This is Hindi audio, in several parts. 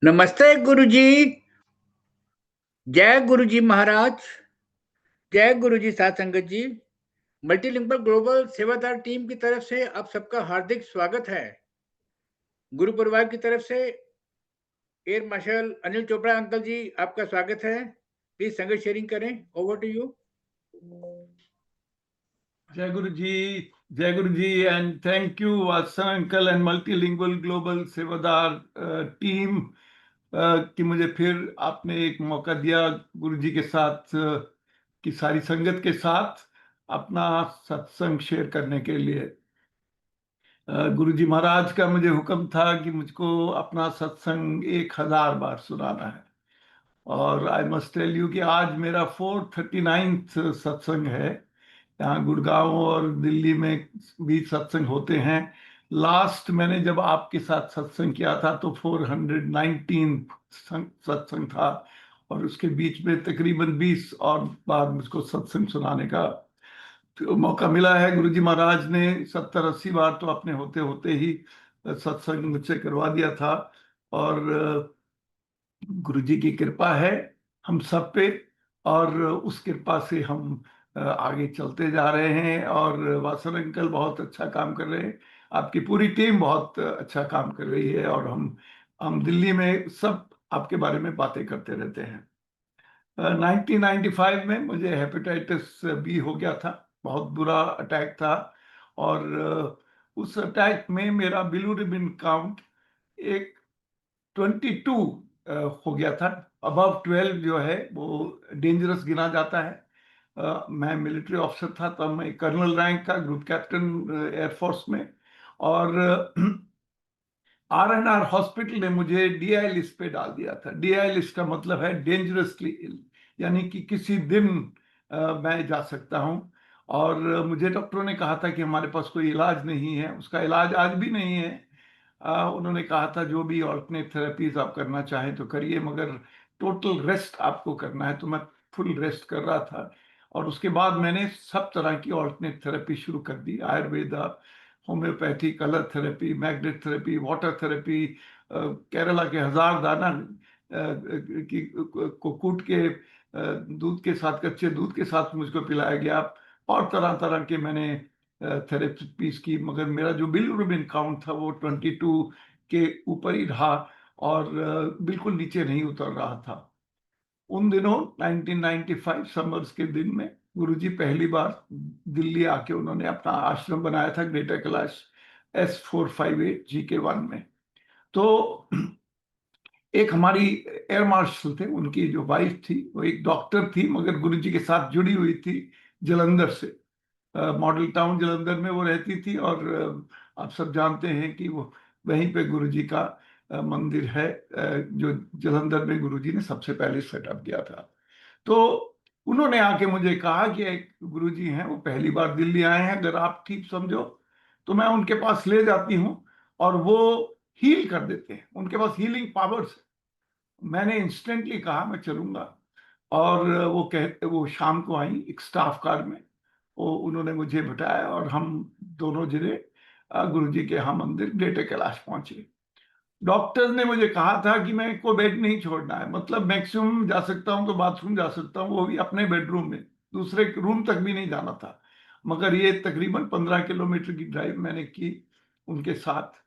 नमस्ते गुरुजी। जय गुरुजी महाराज। जय गुरुजी साथ संगत जी। मल्टीलिंगुअल ग्लोबल सेवादार टीम की तरफ से आप सबका हार्दिक स्वागत है। गुरु परिवार की तरफ से air marshal Anil Chopra uncle ji आपका स्वागत है। प्लीज संगत शेयरिंग करें। Over to you. जय Guru ji and thank you Vatsav uncle and multilingual global सेवादार टीम कि मुझे फिर आपने एक मौका दिया गुरु जी के साथ की सारी संगत के साथ अपना सत्संग शेयर करने के लिए। गुरु जी महाराज का मुझे हुक्म था कि मुझको अपना सत्संग 1000 बार सुनाना है और आई मस्ट टेल यू कि आज मेरा 439th सत्संग है। यहाँ गुड़गांव और दिल्ली में भी सत्संग होते हैं। लास्ट मैंने जब आपके साथ सत्संग किया था तो 419 सत्संग था और उसके बीच में तकरीबन 20 और बार मुझको सत्संग सुनाने का तो मौका मिला है। गुरुजी महाराज ने 70-80 बार तो अपने होते होते ही सत्संग मुझसे करवा दिया था और गुरुजी की कृपा है हम सब पे और उस कृपा से हम आगे चलते जा रहे हैं और वासन अंकल बहुत अच्छा काम कर रहे हैं। आपकी पूरी टीम बहुत अच्छा काम कर रही है और हम दिल्ली में सब आपके बारे में बातें करते रहते हैं। 1995 में मुझे हेपेटाइटिस बी हो गया था। बहुत बुरा अटैक था और उस अटैक में मेरा बिलिरुबिन काउंट एक 22 हो गया था। अबव 12 जो है वो डेंजरस गिना जाता है। मैं मिलिट्री ऑफिसर था तब, मैं कर्नल रैंक का ग्रुप कैप्टन एयरफोर्स में और RNR हॉस्पिटल ने मुझे DI लिस्ट पे डाल दिया था। DI लिस्ट का मतलब है डेंजरसली इल, यानी कि किसी दिन मैं जा सकता हूं और मुझे डॉक्टरों ने कहा था कि हमारे पास कोई इलाज नहीं है। उसका इलाज आज भी नहीं है। उन्होंने कहा था जो भी ऑल्टरनेट थेरेपीज आप करना चाहें तो करिए, मगर टोटल रेस्ट आपको करना है। तो मैं फुल रेस्ट कर रहा था और उसके बाद मैंने सब तरह की ऑल्टरनेट थेरेपी शुरू कर दी। Ayurveda, homeopathy, colour therapy, magnet therapy, water therapy, Kerala के हजार दाना की को कूट के दूध के साथ, कच्चे दूध के साथ मुझको पिलाया गया और तरह तरह के मैंने थेरेपीज की, मगर मेरा जो बिलिरुबिन काउंट था वो 22 के ऊपर ही रहा और बिल्कुल नीचे नहीं उतर रहा था। उन दिनों 1995 समर्स के दिन में गुरुजी पहली बार दिल्ली आके उन्होंने अपना आश्रम बनाया था ग्रेटर कैलाश S458 GK1 में। तो एक हमारी एयर मार्शल थे, उनकी जो वाइफ थी वो एक डॉक्टर थी मगर गुरुजी के साथ जुड़ी हुई थी जलंधर से। मॉडल टाउन जलंधर में वो रहती थी और आप सब जानते हैं कि वो वहीं पे गुरुजी का मंदिर है जो जलंधर में गुरुजी ने सबसे पहले सेटअप किया था। तो उन्होंने आके मुझे कहा कि एक गुरुजी हैं, वो पहली बार दिल्ली आए हैं, अगर आप ठीक समझो तो मैं उनके पास ले जाती हूँ और वो हील कर देते हैं, उनके पास हीलिंग पावर्स। मैंने इंस्टेंटली कहा मैं चलूंगा और वो शाम को आई एक स्टाफ कार में। वो उन्होंने मुझे बिठाया और हम दोनों जने गुरु जी के यहाँ मंदिर ग्रेटर कैलाश पहुंचे। डॉक्टर ने मुझे कहा था कि मैं को बेड नहीं छोड़ना है, मतलब मैक्सिमम जा सकता हूँ तो बाथरूम जा सकता हूँ, वो भी अपने बेडरूम में, दूसरे रूम तक भी नहीं जाना था। मगर ये तकरीबन 15 किलोमीटर की ड्राइव मैंने की उनके साथ।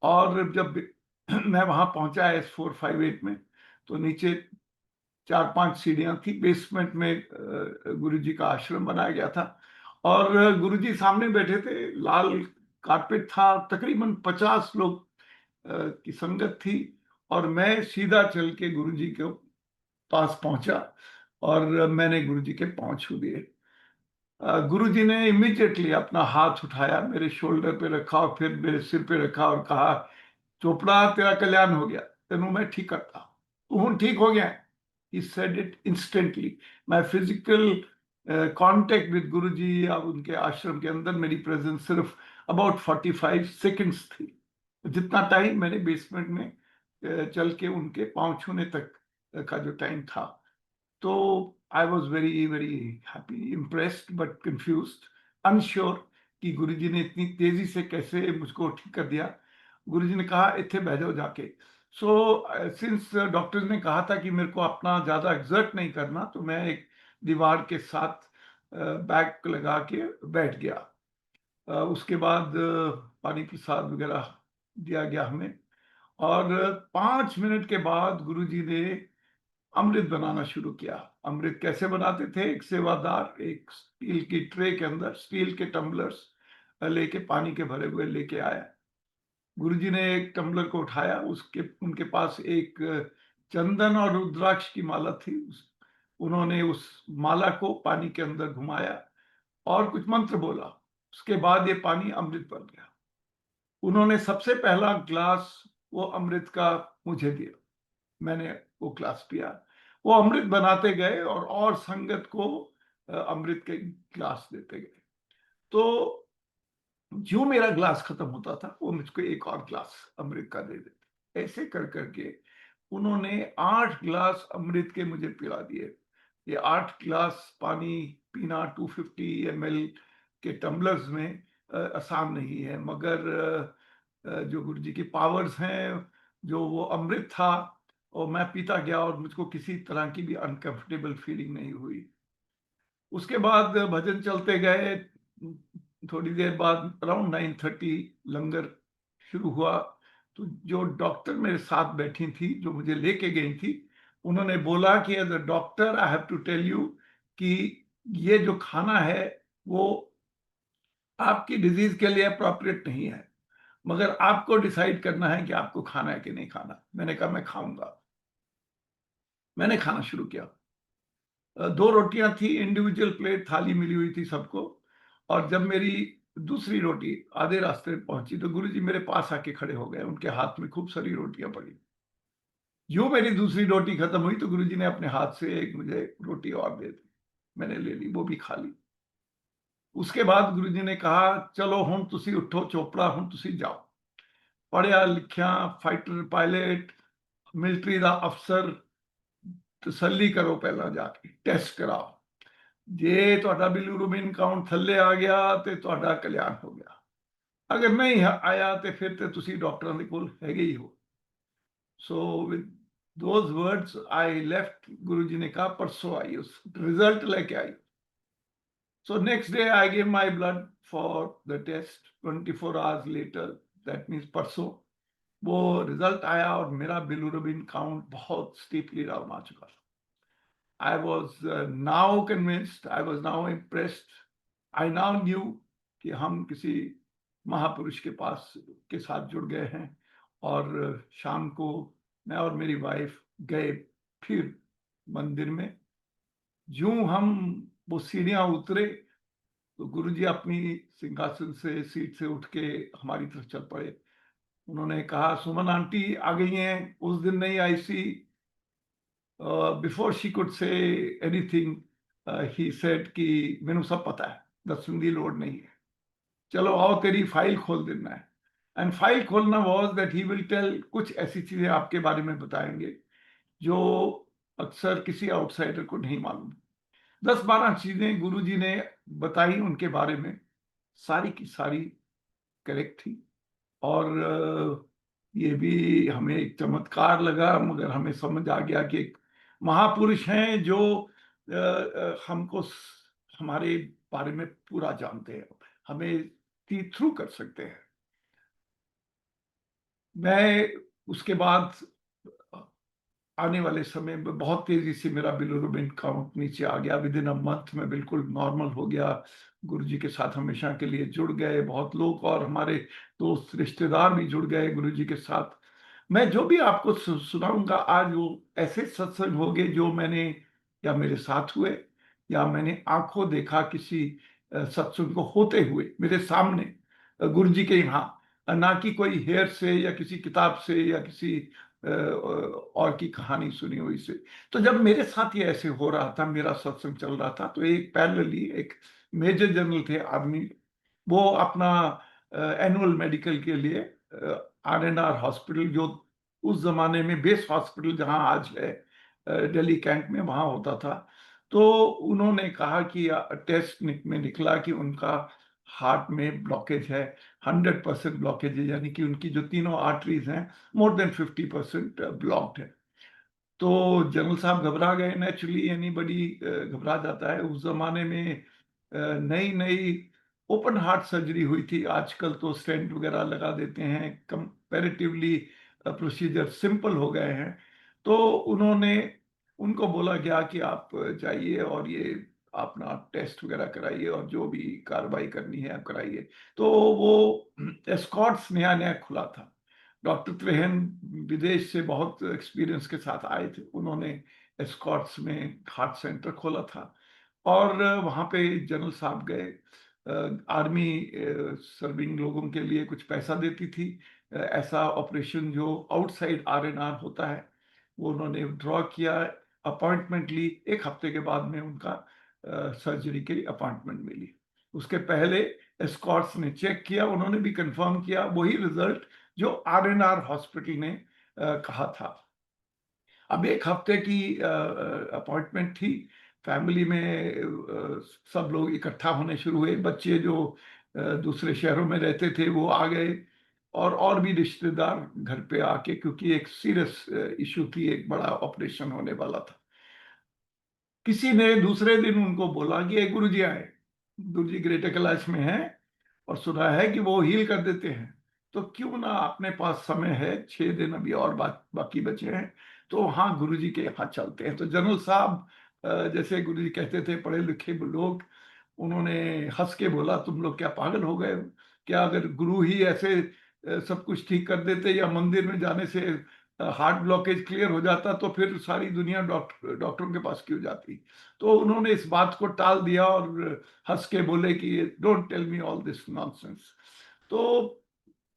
और जब मैं वहां पहुंचा S458 में तो नीचे 4-5 सीढ़ियां थी, बेसमेंट में गुरुजी का आश्रम बनाया गया था और गुरुजी सामने बैठे थे, लाल कारपेट था, तकरीबन 50 लोग की संगत थी और मैं सीधा चल के गुरुजी के पास पहुंचा और मैंने गुरुजी के पांव छू दिए। गुरुजी ने इमीडिएटली अपना हाथ उठाया, मेरे शोल्डर पे रखा और फिर मेरे सिर पे रखा और कहा, चोपड़ा तेरा कल्याण हो गया, तेनू मैं ठीक करता तू हूं ठीक हो गया है। He said it instantly। मैं फिजिकल कांटेक्ट विद गुरुजी और उनके आश्रम के अंदर मेरी प्रेजेंस सिर्फ अबाउट 45 सेकंड्स थी, जितना टाइम मैंने बेसमेंट में चल के उनके पांव छूने तक का जो टाइम था। तो I was very very happy, impressed but confused, unsure कि गुरुजी ने इतनी तेजी से कैसे मुझको ठीक कर दिया। गुरुजी ने कहा इत्थे बह जाओ जाके। सो सिंस डॉक्टर ने कहा था कि मेरे को अपना ज़्यादा एक्सर्ट नहीं करना, तो मैं एक दीवार के साथ बैक लगा के बैठ गया। उसके बाद पानी प्रसाद वगैरह दिया गया हमें, और 5 मिनट के बाद गुरुजी ने अमृत बनाना शुरू किया। अमृत कैसे बनाते थे? एक सेवादार एक स्टील की ट्रे के अंदर स्टील के टम्बलर्स लेके, पानी के भरे हुए लेके आया। गुरुजी ने एक टम्बलर को उठाया, उसके उनके पास एक चंदन और रुद्राक्ष की माला थी। उन्होंने उस माला को पानी के अंदर घुमाया और कुछ मंत्र बोला। उसके बाद ये पानी अमृत बन गया। उन्होंने सबसे पहला ग्लास वो अमृत का मुझे दिया, मैंने वो ग्लास पिया। वो अमृत बनाते गए और संगत को अमृत के ग्लास देते गए। तो जो मेरा ग्लास खत्म होता था, वो मुझको एक और ग्लास अमृत का दे देते। ऐसे कर करके उन्होंने 8 ग्लास अमृत के मुझे पिला दिए। ये 8 ग्लास पानी पीना 250 ml के टम्बलर्स में आसान नहीं है, मगर जो गुरु जी की पावर्स हैं, जो वो अमृत था, और मैं पीता गया और मुझको किसी तरह की भी अनकंफर्टेबल फीलिंग नहीं हुई। उसके बाद भजन चलते गए। थोड़ी देर बाद अराउंड 9:30 लंगर शुरू हुआ। तो जो डॉक्टर मेरे साथ बैठी थी, जो मुझे लेके गई थी, उन्होंने बोला कि as a doctor I have to tell you कि ये जो खाना है वो आपकी डिजीज के लिए अप्रोप्रिएट नहीं है, मगर आपको डिसाइड करना है कि आपको खाना है कि नहीं खाना। मैंने कहा मैं खाऊंगा। मैंने खाना शुरू किया। 2 रोटियां थी, इंडिविजुअल प्लेट थाली मिली हुई थी सबको। और जब मेरी दूसरी रोटी आधे रास्ते में पहुंची, तो गुरुजी मेरे पास आके खड़े हो गए। उनके हाथ में खूब सारी रोटियां पड़ी। यूं मेरी दूसरी रोटी खत्म हुई तो गुरुजी ने अपने हाथ से एक मुझे रोटी और दे दी। मैंने ले ली, वो भी खा ली। उसके बाद गुरुजी ने कहा, चलो हुण तुसी उठो चोपड़ा, हुण तुसी जाओ। पढ़िया लिखिया फाइटर पायलट मिलिट्री का अफसर, तसल्ली करो, पहला जाके टेस्ट कराओ। जे ਤੁਹਾਡਾ ਬਿਲੀਰੂबिन काउंट ਥੱਲੇ ਆ ਗਿਆ ਤੇ ਤੁਹਾਡਾ ਕਲਿਆਣ ਹੋ ਗਿਆ। ਅਗਰ ਨਹੀਂ ਆਇਆ ਤੇ ਫਿਰ ਤੇ ਤੁਸੀਂ ਡਾਕਟਰਾਂ ਦੇ ਕੋਲ ਹੈਗੇ ਹੀ ਹੋ। So with those words I left. Guru ji ਨੇ ਕਹਾ ਪਰਸੋਂ ਆਈ, ਉਸ ਰਿਜ਼ਲਟ ਲੈ ਕੇ ਆਈ। So next day I gave my blood for the test। 24 hours later, that means परसों वो रिजल्ट आया और मेरा बिलीरुबिन काउंट बहुत स्टीपली डाउन आ चुका था। I was now convinced, I was now impressed, I now knew कि हम किसी महापुरुष के पास के साथ जुड़ गए हैं। और शाम को मैं और मेरी वाइफ गए फिर मंदिर में। यूं हम वो सीढ़ियां उतरे तो गुरुजी अपनी सिंहासन से सीट से उठ के हमारी तरफ चल पड़े। उन्होंने कहा, सुमन आंटी आ गई हैं, उस दिन नहीं आई सी। Before she could say anything he said कि मैनू सब पता है, दसन की लोड़ नहीं है, चलो आओ तेरी फाइल खोल देना है। एंड फाइल खोलना was that he will tell, कुछ ऐसी चीजें आपके बारे में बताएंगे जो अक्सर किसी आउटसाइडर को नहीं मालूम। 10-12 चीजें गुरुजी ने बताई उनके बारे में, सारी की सारी करेक्ट थी। और ये भी हमें एक चमत्कार लगा, मगर हमें समझ आ गया कि एक महापुरुष हैं जो हमको हमारे बारे में पूरा जानते हैं, हमें सी थ्रू कर सकते हैं। मैं उसके बाद आने वाले समय में बहुत तेजी से मेरा बिलीरुबिन काउंट नीचे आ गया। विद इन अ मंथ में बिल्कुल नॉर्मल हो गया। गुरुजी के साथ हमेशा के लिए जुड़ गए बहुत लोग, और हमारे दोस्त रिश्तेदार भी जुड़ गए गुरुजी के साथ। मैं जो भी आपको सुनाऊंगा आज, वो ऐसे सत्संग होंगे जो मैंने या मेरे साथ हुए या मैंने आंखों देखा किसी सत्संग को होते हुए मेरे सामने गुरुजी के यहाँ, ना कि कोई हेयर से या किसी किताब से या किसी और की कहानी सुनी हुई से। तो जब मेरे साथ ये ऐसे हो रहा था, मेरा सत्संग चल रहा था, तो एक पैरेलली एक मेजर जनरल थे आदमी, वो अपना एनुअल मेडिकल के लिए R&R हॉस्पिटल, जो उस जमाने में बेस हॉस्पिटल जहां आज है दिल्ली कैंट में, वहां होता था। तो उन्होंने कहा कि टेस्ट में निकला कि उनका हार्ट में ब्लॉकेज है, 100% ब्लॉकेज है, यानी कि उनकी जो तीनों आर्टरीज हैं मोर देन 50% ब्लॉक्ड है। तो जनरल साहब घबरा गए, नेचुरली एनीबडी घबरा जाता है। उस जमाने में नई नई ओपन हार्ट सर्जरी हुई थी, आजकल तो स्टेंट वगैरह लगा देते हैं, कंपैरेटिवली प्रोसीजर सिंपल हो गए हैं। तो उन्होंने उनको बोला गया कि आप जाइए और ये अपना टेस्ट वगैरह कराइए और जो भी कार्रवाई करनी है आप कराइए। तो वो एस्कॉर्ट्स नया नया खुला था। डॉक्टर त्रेहन विदेश से बहुत एक्सपीरियंस के साथ आए थे, उन्होंने एस्कॉर्ट्स में हार्ट सेंटर खोला था। और वहाँ पे जनरल साहब गए। आर्मी सर्विंग लोगों के लिए कुछ पैसा देती थी। ऐसा ऑपरेशन जो आउटसाइड आरएनआर होता है वो उन्होंने ड्रॉ किया, अपॉइंटमेंट ली। एक हफ्ते के बाद में उनका सर्जरी की अपॉइंटमेंट मिली। उसके पहले एस्कॉर्ट्स ने चेक किया, उन्होंने भी कंफर्म किया वही रिजल्ट जो आरएनआर हॉस्पिटल ने कहा था। अब एक हफ्ते की अपॉइंटमेंट थी। फैमिली में सब लोग इकट्ठा होने शुरू हुए। बच्चे जो दूसरे शहरों में रहते थे वो आ गए, और भी रिश्तेदार घर पे आके, क्योंकि एक सीरियस इशू थी, एक बड़ा ऑपरेशन होने वाला था। किसी ने दूसरे दिन उनको बोला कि एक गुरुजी आए, गुरुजी ग्रेटर कैलाश में हैं और सुना है कि वो हील कर देते हैं। तो क्यों ना, अपने पास समय है, 6 दिन अभी और बाकी बचे हैं, तो हाँ गुरुजी के यहाँ चलते हैं। तो जनरल साहब, जैसे गुरुजी कहते थे, पढ़े लिखे लोग, उन्होंने हंस के बोला, तुम लोग क्या पागल हो गए हो? क्या अगर गुरु ही ऐसे सब कुछ ठीक कर देते, या मंदिर में जाने से हार्ट ब्लॉकेज क्लियर हो जाता, तो फिर सारी दुनिया डॉक्टरों के पास क्यों जाती? तो उन्होंने इस बात को टाल दिया और हंस के बोले कि don't tell me all this nonsense. तो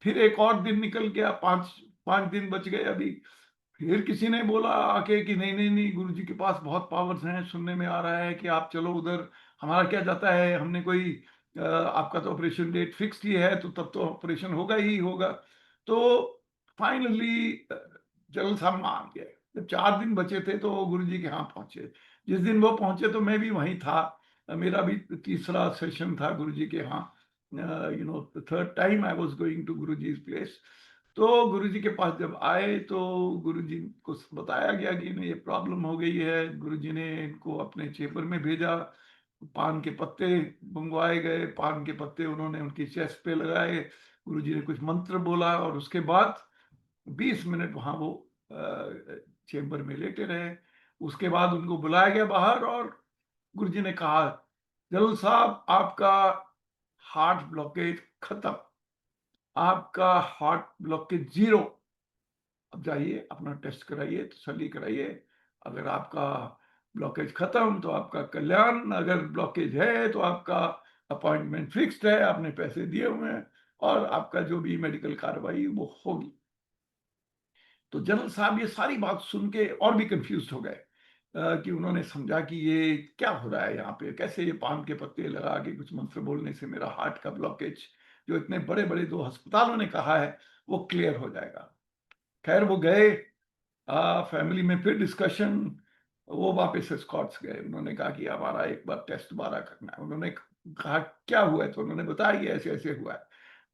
फिर एक और दिन निकल गया, पांच पांच दिन बच गए अभी। फिर किसी ने बोला आके कि नहीं नहीं नहीं, गुरु जी के पास बहुत पावर्स हैं, सुनने में आ रहा है कि आप चलो उधर, हमारा क्या जाता है, हमने कोई आपका तो ऑपरेशन डेट फिक्स ही है, तो तब तो ऑपरेशन होगा ही होगा। तो फाइनली जनरल साहब मान गए। जब 4 दिन बचे थे तो गुरु जी के यहाँ पहुंचे। जिस दिन वो पहुंचे तो मैं भी वहीं था। मेरा भी तीसरा सेशन था गुरु जी के यहाँ। Third time I was going to Guru ji place. तो गुरुजी के पास जब आए तो गुरुजी को बताया गया कि इन्हें ये प्रॉब्लम हो गई है। गुरुजी ने इनको अपने चेम्बर में भेजा। पान के पत्ते मंगवाए गए, पान के पत्ते उन्होंने उनकी चेस्ट पे लगाए। गुरुजी ने कुछ मंत्र बोला और उसके बाद 20 मिनट वहां वो चेम्बर में लेटे रहे। उसके बाद उनको बुलाया गया बाहर और गुरुजी ने कहा, जरूर साहब आपका हार्ट ब्लॉकेज खत्म, आपका हार्ट ब्लॉकेज 0। अब जाइए अपना टेस्ट कराइए, तसल्ली कराइए। अगर आपका ब्लॉकेज खत्म तो आपका कल्याण, अगर ब्लॉकेज है तो आपका अपॉइंटमेंट फिक्स्ड है, आपने पैसे दिए हुए हैं और आपका जो भी मेडिकल कार्रवाई वो होगी। तो जनरल साहब ये सारी बात सुन के और भी कंफ्यूज हो गए, कि उन्होंने समझा कि ये क्या हो रहा है यहाँ पे, कैसे ये पान के पत्ते लगा के कुछ मंत्र बोलने से मेरा हार्ट का ब्लॉकेज, जो इतने बड़े बड़े 2 अस्पतालों ने कहा है, वो क्लियर हो जाएगा। खैर वो गए, फैमिली में फिर डिस्कशन। वो वापस स्कॉट्स गए, उन्होंने कहा कि हमारा एक बार टेस्ट दोबारा करना है। उन्होंने कहा क्या हुआ है, तो उन्होंने बताया कि ऐसे ऐसे हुआ है।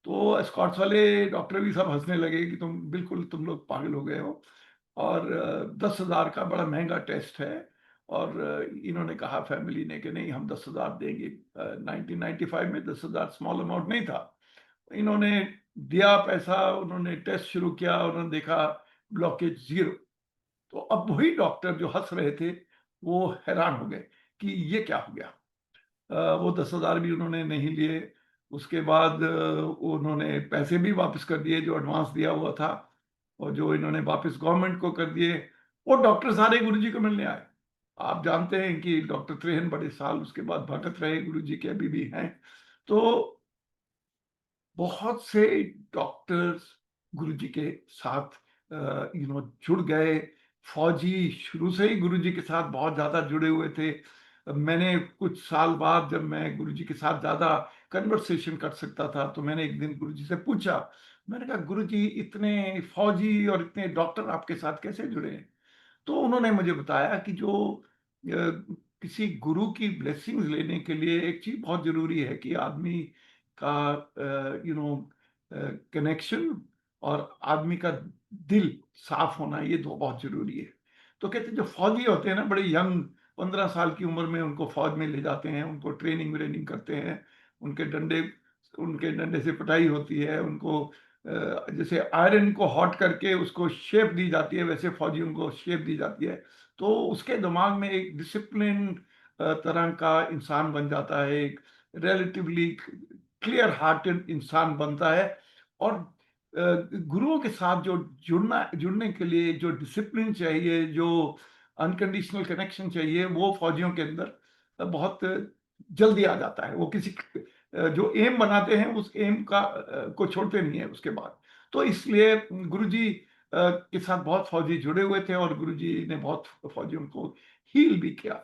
तो स्कॉट्स वाले डॉक्टर भी सब हंसने लगे कि तुम लोग पागल हो गए हो, और 10,000 का बड़ा महंगा टेस्ट है। और इन्होंने कहा फैमिली ने कि नहीं, हम 10,000 देंगे। 1995 में 10,000 स्मॉल अमाउंट नहीं था। इन्होंने दिया पैसा, उन्होंने टेस्ट शुरू किया, उन्होंने देखा ब्लॉकेज 0। तो अब वही डॉक्टर जो हंस रहे थे वो हैरान हो गए कि ये क्या हो गया। वो 10,000 भी उन्होंने नहीं लिए। उसके बाद उन्होंने पैसे भी वापस कर दिए जो एडवांस दिया हुआ था, और जो इन्होंने वापस गवर्नमेंट को कर दिए। वो डॉक्टर सारे गुरुजी को मिलने आए। आप जानते हैं कि डॉक्टर त्रेहन बड़े साल उसके बाद भगत रहे, गुरुजी के अभी भी हैं। तो बहुत से डॉक्टर्स गुरुजी के साथ जुड़ गए। फौजी शुरू से ही गुरुजी के साथ बहुत ज्यादा जुड़े हुए थे। मैंने कुछ साल बाद जब मैं गुरुजी के साथ ज्यादा कन्वर्सेशन कर सकता था, तो मैंने एक दिन गुरुजी से पूछा, मैंने कहा गुरुजी इतने फौजी और इतने डॉक्टर आपके साथ कैसे जुड़े हैं? तो उन्होंने मुझे बताया कि जो किसी गुरु की ब्लेसिंग्स लेने के लिए एक चीज बहुत जरूरी है कि आदमी का कनेक्शन और आदमी का दिल साफ होना, ये दो बहुत जरूरी है। तो कहते हैं जो फौजी होते हैं ना, बड़े यंग 15 साल की उम्र में उनको फौज में ले जाते हैं, उनको ट्रेनिंग व्रेनिंग करते हैं, उनके डंडे से पिटाई होती है, उनको जैसे आयरन को हॉट करके उसको शेप दी जाती है, वैसे फौजियों को शेप दी जाती है। तो उसके दिमाग में एक डिसिप्लिन तरह का इंसान बन जाता है, एक रिलेटिवली क्लियर हार्टेड इंसान बनता है। और गुरुओं के साथ जो जुड़ने के लिए जो डिसिप्लिन चाहिए, जो अनकंडीशनल कनेक्शन चाहिए, वो फौजियों के अंदर बहुत जल्दी आ जाता है। वो किसी जो एम बनाते हैं उस एम का को छोड़ते नहीं है उसके बाद। तो इसलिए गुरुजी के साथ बहुत फौजी जुड़े हुए थे और गुरुजी ने बहुत फौजियों को हील भी किया।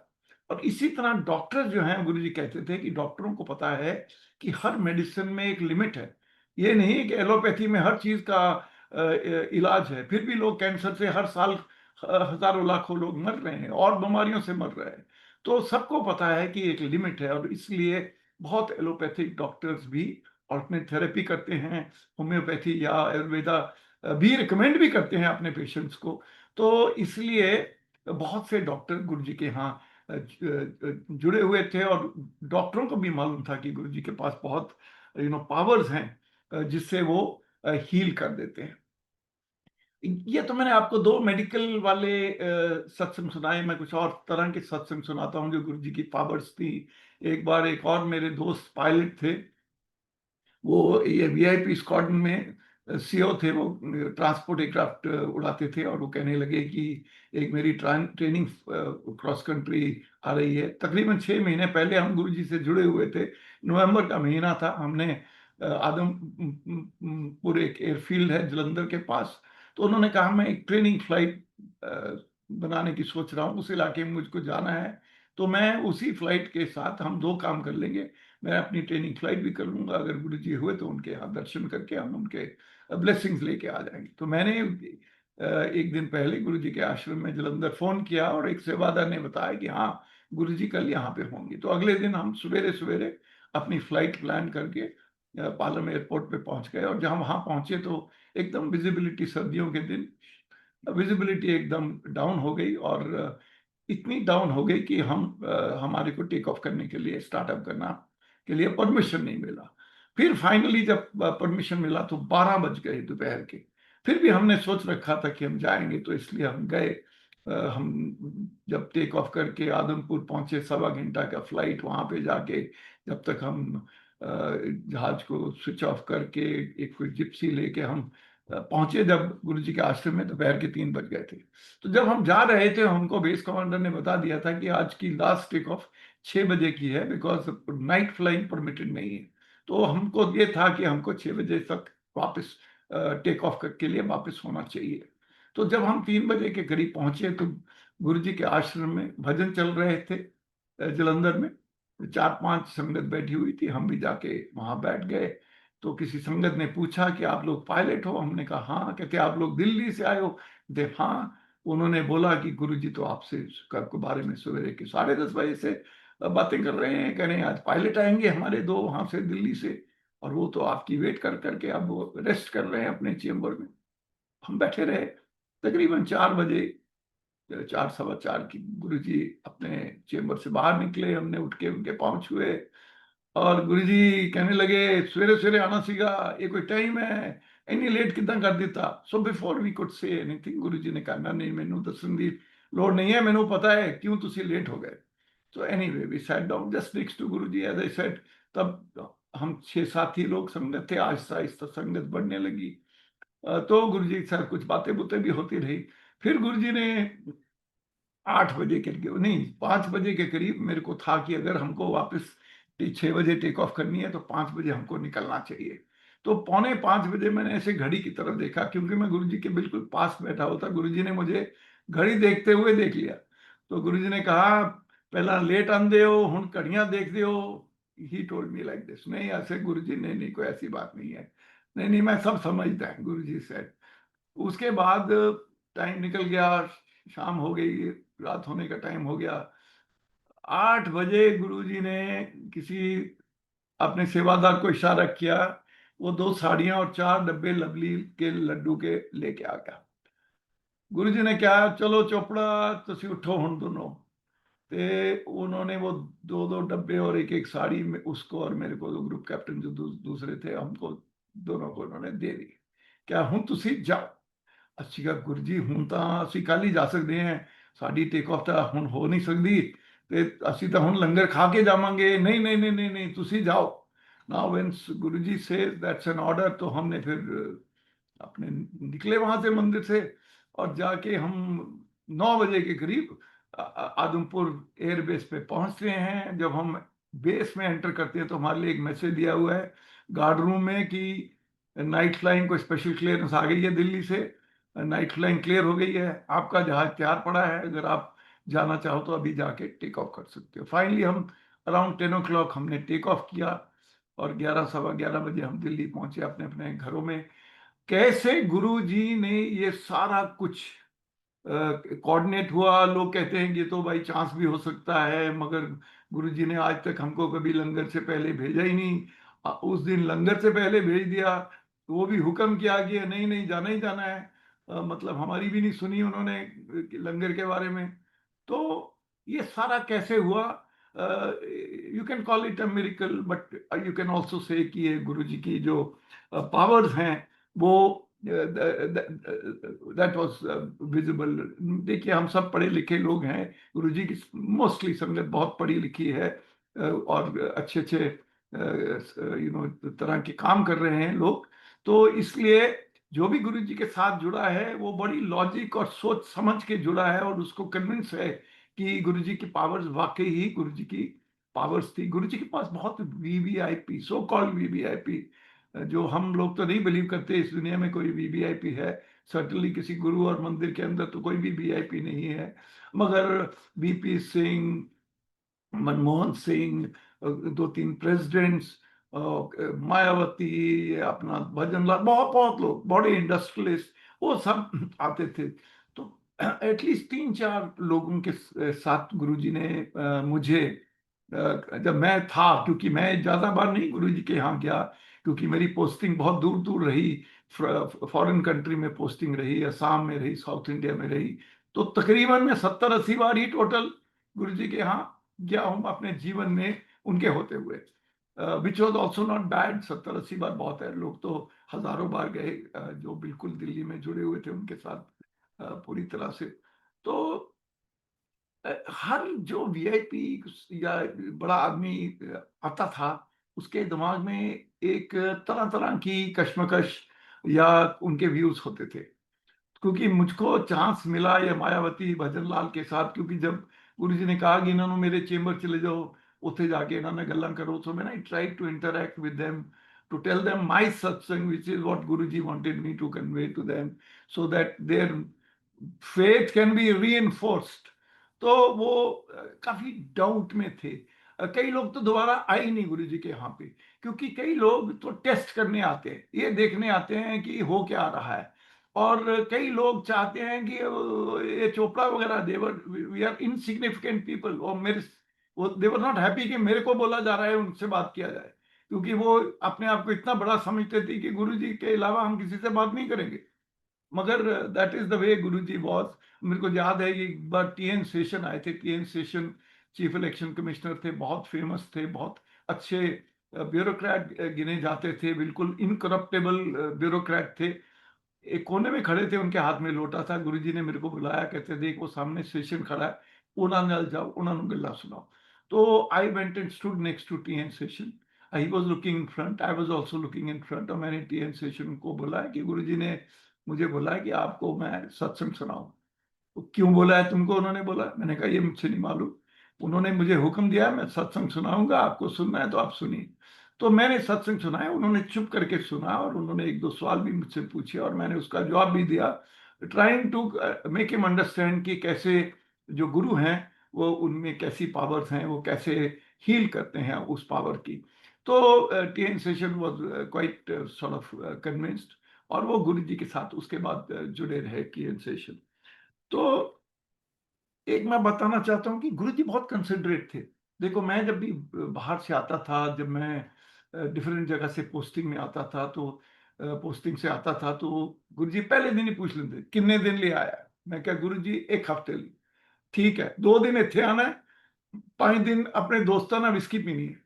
और इसी तरह डॉक्टर जो हैं, गुरुजी कहते थे कि डॉक्टरों को पता है कि हर मेडिसिन में एक लिमिट है। ये नहीं कि एलोपैथी में हर चीज का इलाज है, फिर भी लोग कैंसर से हर साल हजारों लाखों लोग मर रहे हैं और बीमारियों से मर रहे हैं। तो सबको पता है कि एक लिमिट है, और इसलिए बहुत एलोपैथिक डॉक्टर्स भी ऑल्टरनेट थेरेपी करते हैं, होम्योपैथी या आयुर्वेदा भी रिकमेंड भी करते हैं अपने पेशेंट्स को। तो इसलिए बहुत से डॉक्टर गुरुजी के यहाँ जुड़े हुए थे, और डॉक्टरों को भी मालूम था कि गुरुजी के पास बहुत पावर्स हैं जिससे वो हील कर देते हैं। ये तो मैंने आपको दो मेडिकल वाले सत्संग सुनाए। मैं कुछ और तरह के सत्संग सुनाता हूँ जो गुरुजी की पावर्स थी। एक बार एक और मेरे दोस्त पायलट थे, वो ये वीआईपी स्क्वाड्रन में सीओ थे, वो ट्रांसपोर्ट एयरक्राफ्ट उड़ाते थे, और वो कहने लगे कि एक मेरी ट्रेनिंग क्रॉस कंट्री आ रही है। तकरीबन 6 महीने पहले हम गुरुजी से जुड़े हुए थे, नवंबर का महीना था। हमने आदमपुर एक एयरफील्ड है जलंधर के पास, तो उन्होंने कहा मैं एक ट्रेनिंग फ्लाइट बनाने की सोच रहा हूँ, उस इलाके में मुझको जाना है। तो मैं उसी फ्लाइट के साथ हम दो काम कर लेंगे, मैं अपनी ट्रेनिंग फ्लाइट भी कर लूंगा, अगर गुरु जी हुए तो उनके यहाँ दर्शन करके हम उनके ब्लेसिंग्स लेके आ जाएंगे। तो मैंने एक दिन पहले गुरु जी के आश्रम में जलंधर फोन किया, और एक सेवादार ने बताया कि हाँ गुरु जी कल यहाँ पे होंगे। तो अगले दिन हम सवेरे सवेरे अपनी फ्लाइट प्लान करके पालम एयरपोर्ट पे पहुंच गए। और जहाँ वहाँ पहुंचे तो एकदम विजिबिलिटी, सर्दियों के दिन विजिबिलिटी एकदम डाउन हो गई, और इतनी डाउन हो गई कि हमारे को टेक ऑफ करने के लिए, स्टार्टअप करना के लिए परमिशन नहीं मिला। फिर फाइनली जब परमिशन मिला तो 12 बज गए दोपहर के। फिर भी हमने सोच रखा था कि हम जाएंगे, तो इसलिए हम गए। हम जब टेक ऑफ करके आदमपुर पहुंचे, 1.25 घंटा का फ्लाइट, वहां पे जाके जब तक हम जहाज को स्विच ऑफ करके एक कोई जिप्सी लेके हम पहुंचे जब गुरुजी के आश्रम में, दोपहर के 3 बज गए थे। तो जब हम जा रहे थे, हमको बेस कमांडर ने बता दिया था कि आज की लास्ट टेक ऑफ 6 बजे की है, बिकॉज नाइट फ्लाइंग परमिटेड नहीं है। तो हमको ये था कि हमको 6 बजे तक वापस टेक ऑफ के लिए वापस होना चाहिए। तो जब हम 3 बजे के करीब पहुंचे तो गुरुजी के आश्रम में भजन चल रहे थे जलंधर में। 4-5 संगत बैठी हुई थी, हम भी जाके वहां बैठ गए। तो किसी संगत ने पूछा कि आप लोग पायलट हो? हमने कहा हाँ। कहते आप लोग दिल्ली से आए हो? दे हाँ। उन्होंने बोला कि गुरुजी तो आपसे के बारे में सवेरे के 10:30 बजे से बातें कर रहे हैं, कह रहे हैं आज पायलट आएंगे हमारे दो वहां से दिल्ली से, और वो तो आपकी वेट कर करके अब वो रेस्ट कर रहे हैं अपने चेम्बर में। हम बैठे रहे। तकरीबन 4 बजे, 4, 4:15 की गुरुजी अपने चेम्बर से बाहर निकले। हमने उठ के उनके पाँव छुए, और गुरुजी कहने लगे सवेरे सवेरे आना सीगा, ये कोई टाइम है, इन्नी लेट किदां कर दिता? So before we could say anything Guruji ने कहा नहीं, मैनू दसन दी लोड़ नहीं है, मैनू पता है क्यों तुसी लेट हो गए। तो anyway we sat down just next to Guruji as I said. तब हम 6-7 ही लोग संगत थे। आहिस्ता आहिस्ता संगत बढ़ने लगी। तो गुरुजी के साथ कुछ बातें बुतें भी होती रही। फिर गुरुजी ने 8 बजे के करीब, नहीं 5 बजे के करीब, मेरे को था कि अगर हमको वापस 6 बजे टेक ऑफ करनी है तो 5 बजे हमको निकलना चाहिए। तो 4:45 बजे मैंने ऐसे घड़ी की तरफ देखा, क्योंकि मैं गुरुजी के बिल्कुल पास बैठा होता। गुरुजी ने मुझे घड़ी देखते हुए देख लिया। तो गुरुजी ने कहा पहला लेट आंदे हो, हुण घड़ियां देखते हो। He told me like this. नहीं ऐसे गुरुजी ने, नहीं कोई ऐसी बात नहीं है, नहीं नहीं मैं सब समझता है, गुरुजी से। उसके बाद टाइम निकल गया, शाम हो गई, रात होने का टाइम हो गया। 8 बजे गुरुजी ने किसी अपने सेवादार को इशारा किया, वो 2 साड़ियां और 4 डब्बे लवली के लड्डू के लेके आ गया। गुरु जी ने क्या, चलो चोपड़ा तुसी उठो हुन दोनों। ते उन्होंने वो 2 2 डब्बे और एक एक साड़ी में उसको और मेरे को, ग्रुप कैप्टन जो दूसरे थे, हमको दोनों को उन्होंने दे दी। क्या हूं तुसी जाओ। ਅਸੀਂ ਕਿਹਾ ਗੁਰੂ ਜੀ ਹੁਣ ਤਾਂ ਅਸੀਂ ਕੱਲ ਹੀ ਜਾ ਸਕਦੇ ਹਾਂ, ਸਾਡੀ ਟੇਕ ਆਫ ਤਾਂ ਹੁਣ ਹੋ ਨਹੀਂ ਸਕਦੀ, ਤੇ ਅਸੀਂ ਤਾਂ ਹੁਣ ਲੰਗਰ ਖਾ ਕੇ ਜਾਵਾਂਗੇ। ਨਹੀਂ ਨਹੀਂ नहीं नहीं नहीं, ਤੁਸੀਂ जाओ। नाउ व्हेन गुरु जी से दैट्स एन ऑर्डर, तो हमने फिर अपने निकले वहां से मंदिर से, और जाके हम 9 बजे के करीब आदमपुर एयरबेस पे पहुंच रहे हैं। जब हम बेस में एंटर करते हैं तो हमारे लिए एक मैसेज दिया हुआ है गार्ड रूम में कि नाइट फ्लाइंग को स्पेशल क्लियरेंस आ गई है दिल्ली से, नाइट फ्लाइंग क्लियर हो गई है, आपका जहाज तैयार पड़ा है, अगर आप जाना चाहो तो अभी जाके टेक ऑफ कर सकते हो। फाइनली हम अराउंड 10 o'clock हमने टेक ऑफ किया, और 11 सवा 11 बजे हम दिल्ली पहुंचे अपने अपने घरों में। कैसे गुरु जी ने ये सारा कुछ कोऑर्डिनेट हुआ। लोग कहते हैं कि ये तो बाई चांस भी हो सकता है, मगर गुरु जी ने आज तक हमको कभी लंगर से पहले भेजा ही नहीं। उस दिन लंगर से पहले भेज दिया, तो वो भी हुक्म किया कि नहीं नहीं जाना ही जाना है। मतलब हमारी भी नहीं सुनी उन्होंने लंगर के बारे में। तो ये सारा कैसे हुआ, you can call it a miracle, but you can also say कि ये गुरु जी की जो पावर्स हैं वो दैट वाज विजिबल। देखिए हम सब पढ़े लिखे लोग हैं, गुरु जी की मोस्टली संगत बहुत पढ़ी लिखी है, और अच्छे अच्छे तरह के काम कर रहे हैं लोग। तो इसलिए जो भी गुरु जी के साथ जुड़ा है वो बड़ी लॉजिक और सोच समझ के जुड़ा है, और उसको कन्विंस है कि गुरु जी की पावर्स वाकई ही गुरु जी की पावर्स थी। गुरु जी के पास बहुत वीवीआईपी, सो कॉल्ड वीवीआईपी, जो हम लोग तो नहीं बिलीव करते इस दुनिया में कोई वीवीआईपी है। सर्टनली किसी गुरु और मंदिर के अंदर तो कोई भी वीआईपी नहीं है, मगर वीपी सिंह, मनमोहन सिंह, 2 3 प्रेसिडेंट्स, मायावती, अपना भजन लाल, बहुत बहुत लोग, बड़े इंडस्ट्रियलिस्ट, वो सब आते थे। तो एटलीस्ट 3 4 लोगों के साथ गुरुजी ने मुझे, जब मैं था, क्योंकि मैं ज्यादा बार नहीं गुरुजी के यहाँ गया, क्योंकि मेरी पोस्टिंग बहुत दूर दूर रही, फॉरेन कंट्री में पोस्टिंग रही, असम में रही, साउथ इंडिया में रही। तो तकरीबन मैं 70 80 बार ही टोटल गुरुजी के यहाँ गया हूँ अपने जीवन में उनके होते हुए, which was also not bad. 70 80 बार बहुत है, लोग तो हजारों बार गए, जो बिल्कुल दिल्ली में जुड़े हुए थे उनके साथ पूरी तरह से। तो हर जो वीआईपी या बड़ा आदमी आता था, उसके दिमाग में एक तरह तरह की कश्मकश या उनके व्यूज होते थे। क्योंकि मुझको चांस मिला ये मायावती भजन लाल के साथ, क्योंकि जब गुरु जी ने कहा कि इन्होंने मेरे चेंबर चले जाओ, उत्थे जाके इन्होंने गल्ला करो, so when I tried to interact with them, to tell them my satsang, which is what Guruji wanted me to convey to them, so that their faith can be reinforced। तो वो काफी डाउट में थे। कई लोग तो दोबारा आए ही नहीं गुरु जी के यहाँ पे, क्योंकि कई लोग तो टेस्ट करने आते हैं, ये देखने आते हैं कि हो क्या रहा है। और कई लोग चाहते हैं कि ये चोपड़ा वगैरह, देवर वी आर इनसिग्निफिकेंट पीपल, और मेरे वो देवर नॉट हैप्पी कि मेरे को बोला जा रहा है उनसे बात किया जाए, क्योंकि वो अपने आप को इतना बड़ा समझते थे कि गुरु जी के अलावा हम किसी से बात नहीं करेंगे। मगर that is the way Guru ji was. मेरे को याद है कि एक बार टीएन सेशन आए थे। TN session chief election commissioner थे, बहुत फेमस थे, बहुत अच्छे ब्यूरोक्रेट गिने जाते थे, बिल्कुल इनकरप्टेबल ब्यूरोक्रेट थे। एक कोने में खड़े थे, उनके हाथ में लोटा था। गुरुजी ने मेरे को बुलाया, कहते देख वो सामने सेशन खड़ा है, उन्होंने नाल जाओ, उन्होंने गल्ला सुनाओ। तो I went and stood next to T N Seshan. He was looking in front, I was also looking in front, और मैंने टीएन सेशन को बुलाया कि गुरुजी ने मुझे बोला है कि आपको मैं सत्संग सुनाऊं। तो क्यों बोला है तुमको, उन्होंने बोला। मैंने कहा ये मुझसे नहीं मालूम, उन्होंने मुझे हुक्म दिया मैं सत्संग सुनाऊंगा, आपको सुनना है तो आप सुनिए। तो मैंने सत्संग सुनाया, उन्होंने चुप करके सुना, और उन्होंने 1 2 सवाल भी मुझसे पूछे, और मैंने उसका जवाब भी दिया, trying to make him understand कि कैसे जो गुरु हैं वो उनमें कैसी पावर्स हैं, वो कैसे हील करते हैं उस पावर की। तो TN session was quite sort of convinced, और वो गुरु जी के साथ उसके बाद जुड़े रहे टीएन सेशन। तो एक मैं बताना चाहता हूँ कि गुरु जी बहुत कंसिडरेट थे। देखो मैं जब भी बाहर से आता था, जब मैं डिफरेंट जगह से पोस्टिंग में आता था, तो पोस्टिंग से आता था, तो गुरुजी पहले दिन ही पूछ लेते कितने दिन लिए आया। मैं क्या गुरुजी 1 हफ्ते लिए। ठीक है, 2 दिन इतने आना है, 5 दिन अपने दोस्ताना विस्की पीनी है।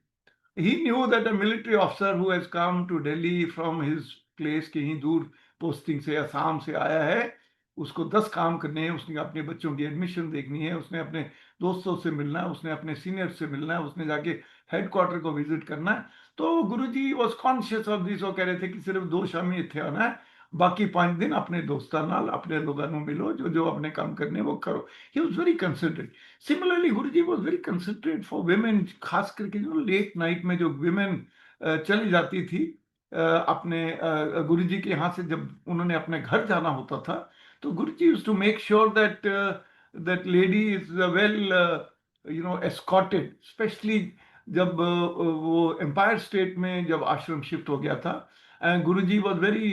He knew that a military officer who has come to Delhi from his place, कहीं दूर पोस्टिंग से असम से आया है, उसको 10 काम करने हैं। उसने अपने बच्चों की एडमिशन देखनी है, उसने अपने दोस्तों से मिलना है, उसने अपने सीनियर से मिलना है, उसने जाके हेडक्वार्टर को विजिट करना है। तो गुरुजी वॉज कॉन्शियस ऑफ दिस। वो कह रहे थे कि सिर्फ 2 शामी इतने आना है, बाकी 5 दिन अपने दोस्तों नाल अपने लोगों को मिलो, जो जो अपने काम करने वो करो। He was very considerate. Similarly Guruji was very considerate for women, खास करके जो लेट नाइट में जो वुमेन चली जाती थी अपने गुरुजी के यहाँ से, जब उन्होंने अपने घर जाना होता था, तो Guruji used to make sure that that lady is well escorted, especially जब वो एम्पायर स्टेट में जब आश्रम शिफ्ट हो गया था। And Guruji was very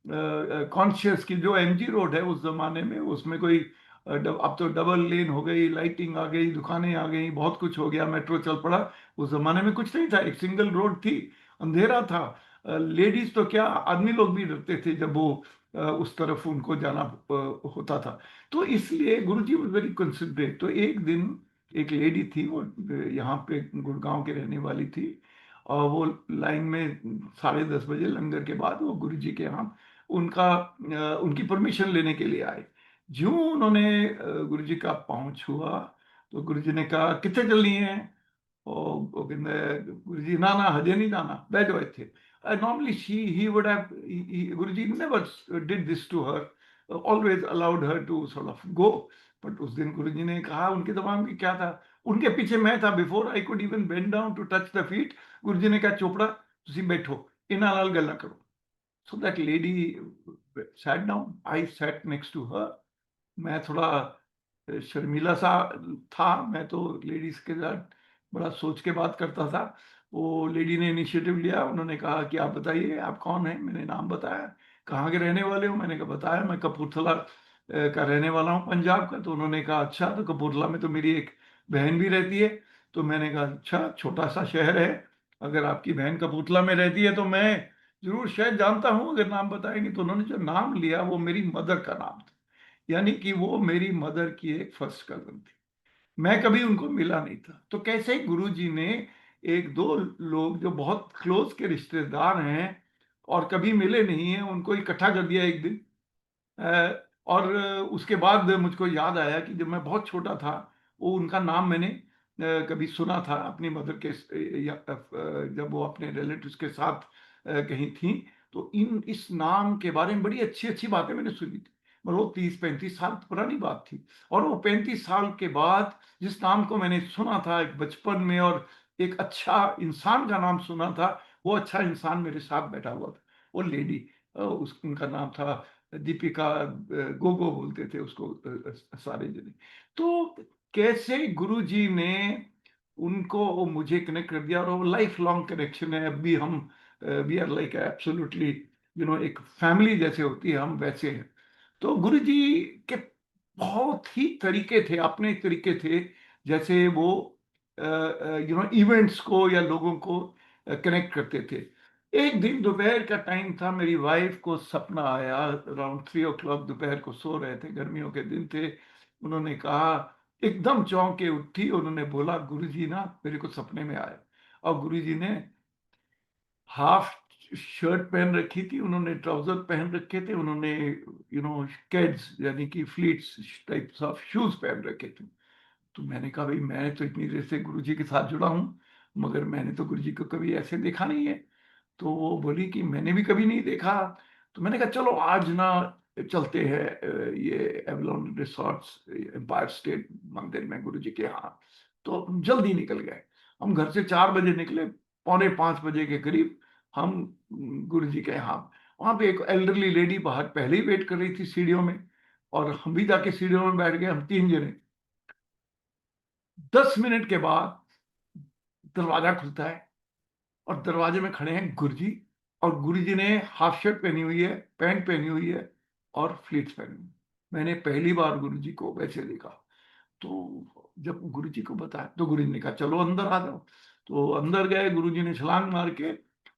conscious कि जो एमजी रोड है उस जमाने में, उसमें कोई अब तो डबल लेन हो गई, लाइटिंग आ गई, दुकानें आ गई, बहुत कुछ हो गया, मेट्रो चल पड़ा। उस जमाने में कुछ नहीं था, एक सिंगल रोड थी, अंधेरा था। लेडीज तो क्या, आदमी लोग भी डरते थे जब वो उस तरफ उनको जाना होता था। तो इसलिए गुरुजी वाज वेरी कंसिडरेट। तो एक दिन एक लेडी थी, वो यहाँ पे गुड़गांव के रहने वाली थी, और वो लाइन में 10:30 बजे लंगर के बाद वो गुरुजी के यहाँ उनकी परमिशन लेने के लिए आए। ज्यों उन्होंने गुरुजी का पहुंच हुआ, तो गुरुजी ने कहा कितने चलनी है। वो कहते गुरुजी ना ना हजे नहीं जाना, बह जाओ इतने। Normally he would have, Guruji never did this to her, always allowed her to sort of go. But उस दिन गुरुजी ने कहा, उनके दिमाग में क्या था, उनके पीछे मैं था, before I could even bend down to touch the feet, Guruji ने कहा चोपड़ा तुसी बैठो, इन्हां नाल गल्लां करो। So that lady sat down, I sat next to her। मैं थोड़ा शर्मीला सा था, मैं तो लेडीज के साथ बड़ा सोच के बात करता था। वो लेडी ने इनिशिएटिव लिया, उन्होंने कहा कि आप बताइए आप कौन हैं। मैंने नाम बताया, कहाँ के रहने वाले हो, मैंने कहा बताया मैं कपूरथला का रहने वाला हूँ, पंजाब का। तो उन्होंने कहा अच्छा, तो कपूरथला में तो मेरी एक बहन भी रहती है। तो मैंने कहा अच्छा, छोटा सा शहर है, अगर आपकी बहन कपूरथला में रहती है तो मैं जरूर शायद जानता हूँ, अगर नाम बताएंगे। तो उन्होंने जो नाम लिया वो मेरी मदर का नाम था, यानी कि वो मेरी मदर की एक फर्स्ट कजन थी। मैं कभी उनको मिला नहीं था। तो कैसे गुरुजी ने एक दो लोग जो बहुत क्लोज के रिश्तेदार हैं और कभी मिले नहीं हैं, उनको इकट्ठा कर दिया एक दिन। और उसके बाद मुझको याद आया कि जब मैं बहुत छोटा था, वो उनका नाम मैंने कभी सुना था अपनी मदर के जब वो अपने रिलेटिव्स के साथ कहीं थी। तो इस नाम के बारे में बड़ी अच्छी अच्छी बातें मैंने सुनी थी। पर वो 30-35 साल पुरानी बात थी। और वो 35 साल के बाद जिस नाम को मैंने सुना था एक बचपन में, और एक अच्छा इंसान का नाम सुना था, वो अच्छा इंसान मेरे साथ बैठा हुआ था, वो लेडी, उनका नाम था दीपिका। गोगो बोलते थे उसको सारे जने। तो कैसे गुरुजी ने उनको मुझे कनेक्ट कर दिया, और वो लाइफ लॉन्ग कनेक्शन है। अब भी हम वी आर लाइक एब्सोल्युटली एक फैमिली जैसे होती है, हम वैसे हैं। तो गुरुजी के बहुत ही तरीके थे, अपने तरीके थे, जैसे वो इवेंट्स को या लोगों को कनेक्ट करते थे। एक दिन दोपहर का टाइम था, मेरी वाइफ को सपना आया, अराउंड 3 o'clock, दोपहर को सो रहे थे, गर्मियों के दिन थे। उन्होंने कहा, एकदम चौंक के उठी, उन्होंने बोला गुरुजी ना मेरे को सपने में आया। और गुरुजी ने हाफ शर्ट पहन रखी थी, उन्होंने ट्राउजर पहन रखे थे, उन्होंने स्केड्स यानी कि फ्लीट्स टाइप्स ऑफ शूज पहन रखे थे। तो मैंने कहा भाई मैं तो इतनी देर से गुरुजी के साथ जुड़ा हूँ, मगर मैंने तो गुरुजी को कभी ऐसे देखा नहीं है। तो वो बोली कि मैंने भी कभी नहीं देखा। तो मैंने कहा चलो आज ना चलते हैं ये एवलॉन रिसोर्ट्स एम्पायर स्टेट मंदिर में गुरुजी के यहाँ। तो हम जल्दी निकल गए। हम घर से 4 बजे निकले, 4:45 बजे के करीब हम गुरुजी के यहाँ। वहां पे एक एल्डरली लेडी बाहर पहले ही वेट कर रही थी सीढ़ियों में, और हम भी जाके सीढ़ियों में बैठ गए, हम 3 जने। 10 मिनट के बाद दरवाजा खुलता है, और दरवाजे में खड़े हैं गुरुजी। और गुरुजी ने हाफ शर्ट पहनी हुई है, पैंट पहनी हुई है, और फ्लीट्स पहनी हुई। मैंने पहली बार गुरुजी को वैसे देखा। तो जब गुरुजी को बताया तो गुरुजी ने कहा चलो अंदर आ जाओ। तो अंदर गए, गुरुजी ने छलांग मार के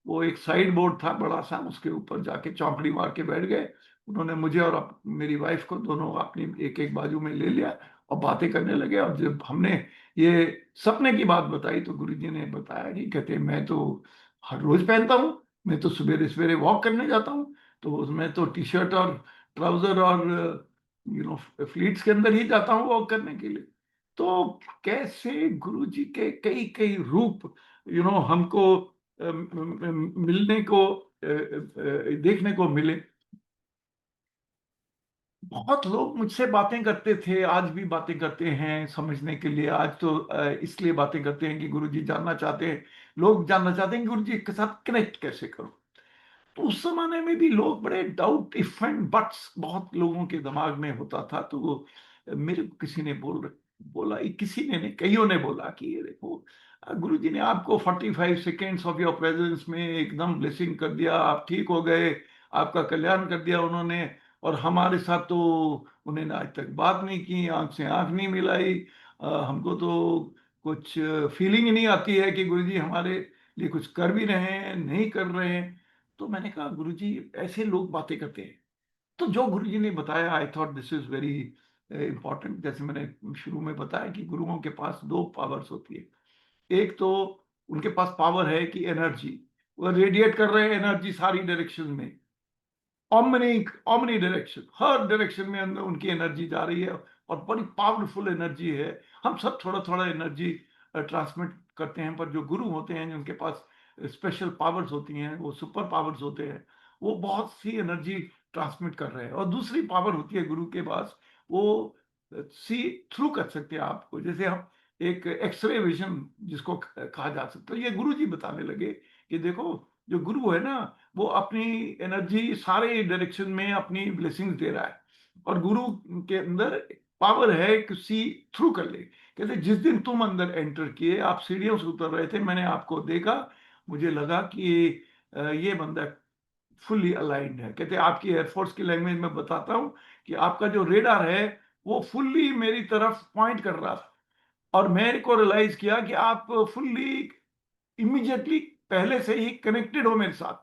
वो एक साइड बोर्ड था बड़ा सा, उसके ऊपर जाके चौकड़ी मार के बैठ गए। उन्होंने मुझे और मेरी वाइफ को दोनों अपनी एक एक बाजू में ले लिया और बातें करने लगे। और जब हमने ये सपने की बात बताई तो गुरुजी ने बताया कि कहते मैं तो हर रोज पहनता हूँ, मैं तो सवेरे सवेरे वॉक करने जाता हूँ, तो उसमें तो टी शर्ट और ट्राउजर और फ्लीट्स के अंदर ही जाता हूँ वॉक करने के लिए। तो कैसे गुरुजी के कई कई रूप हमको मिलने को देखने को मिले। बहुत लोग मुझसे बातें करते थे, आज भी बातें करते हैं समझने के लिए। आज तो इसलिए बातें करते हैं कि गुरुजी जानना चाहते हैं, लोग जानना चाहते हैं कि गुरुजी के साथ कनेक्ट कैसे करूं। तो उस जमाने में भी लोग बड़े डाउट इफ एंड बट्स बहुत लोगों के दिमाग में होता था। तो वो मेरे को किसी ने बोला, किसी ने नहीं, कईयों ने बोला कि ये देखो गुरुजी ने आपको 45 सेकेंड्स ऑफ योर प्रेजेंस में एकदम ब्लेसिंग कर दिया, आप ठीक हो गए, आपका कल्याण कर दिया उन्होंने। और हमारे साथ तो उन्होंने आज तक बात नहीं की, आंख से आंख नहीं मिलाई। हमको तो कुछ फीलिंग ही नहीं आती है कि गुरुजी हमारे लिए कुछ कर भी रहे हैं नहीं कर रहे हैं। तो मैंने कहा गुरुजी ऐसे लोग बातें करते हैं। तो जो गुरुजी ने बताया, I thought this is very important. जैसे मैंने शुरू में बताया कि गुरुओं के पास दो पावर्स होती है। एक तो उनके पास पावर है कि एनर्जी, वो रेडिएट कर रहे हैं एनर्जी सारी डायरेक्शन में, ओमनी ओमनी डायरेक्शन, हर डायरेक्शन में अंदर उनकी एनर्जी जा रही है और बड़ी पावरफुल एनर्जी है। हम सब थोड़ा थोड़ा एनर्जी ट्रांसमिट करते हैं, पर जो गुरु होते हैं जिनके पास स्पेशल पावर्स होती हैं, वो सुपर पावर्स होते हैं, वो बहुत सी एनर्जी ट्रांसमिट कर रहे हैं। और दूसरी पावर होती है गुरु के पास, वो सी थ्रू कर सकते हैं आपको। जैसे हम एक एक्सरे विजन जिसको कहा जा सकता है, ये गुरु जी बताने लगे कि देखो जो गुरु है ना, वो अपनी एनर्जी सारे डायरेक्शन में अपनी ब्लेसिंग्स दे रहा है, और गुरु के अंदर पावर है कि सी थ्रू कर ले। कहते जिस दिन तुम अंदर एंटर किए, आप सीढ़ियों से उतर रहे थे, मैंने आपको देखा, मुझे लगा कि ये बंदा फुल्ली अलाइंड है। कहते आपकी एयरफोर्स की लैंग्वेज में बताता हूं कि आपका जो रेडार है वो फुल्ली मेरी तरफ पॉइंट कर रहा था, और मेरे को रियलाइज किया कि आप फुल्ली इमीडिएटली पहले से ही कनेक्टेड हो मेरे साथ,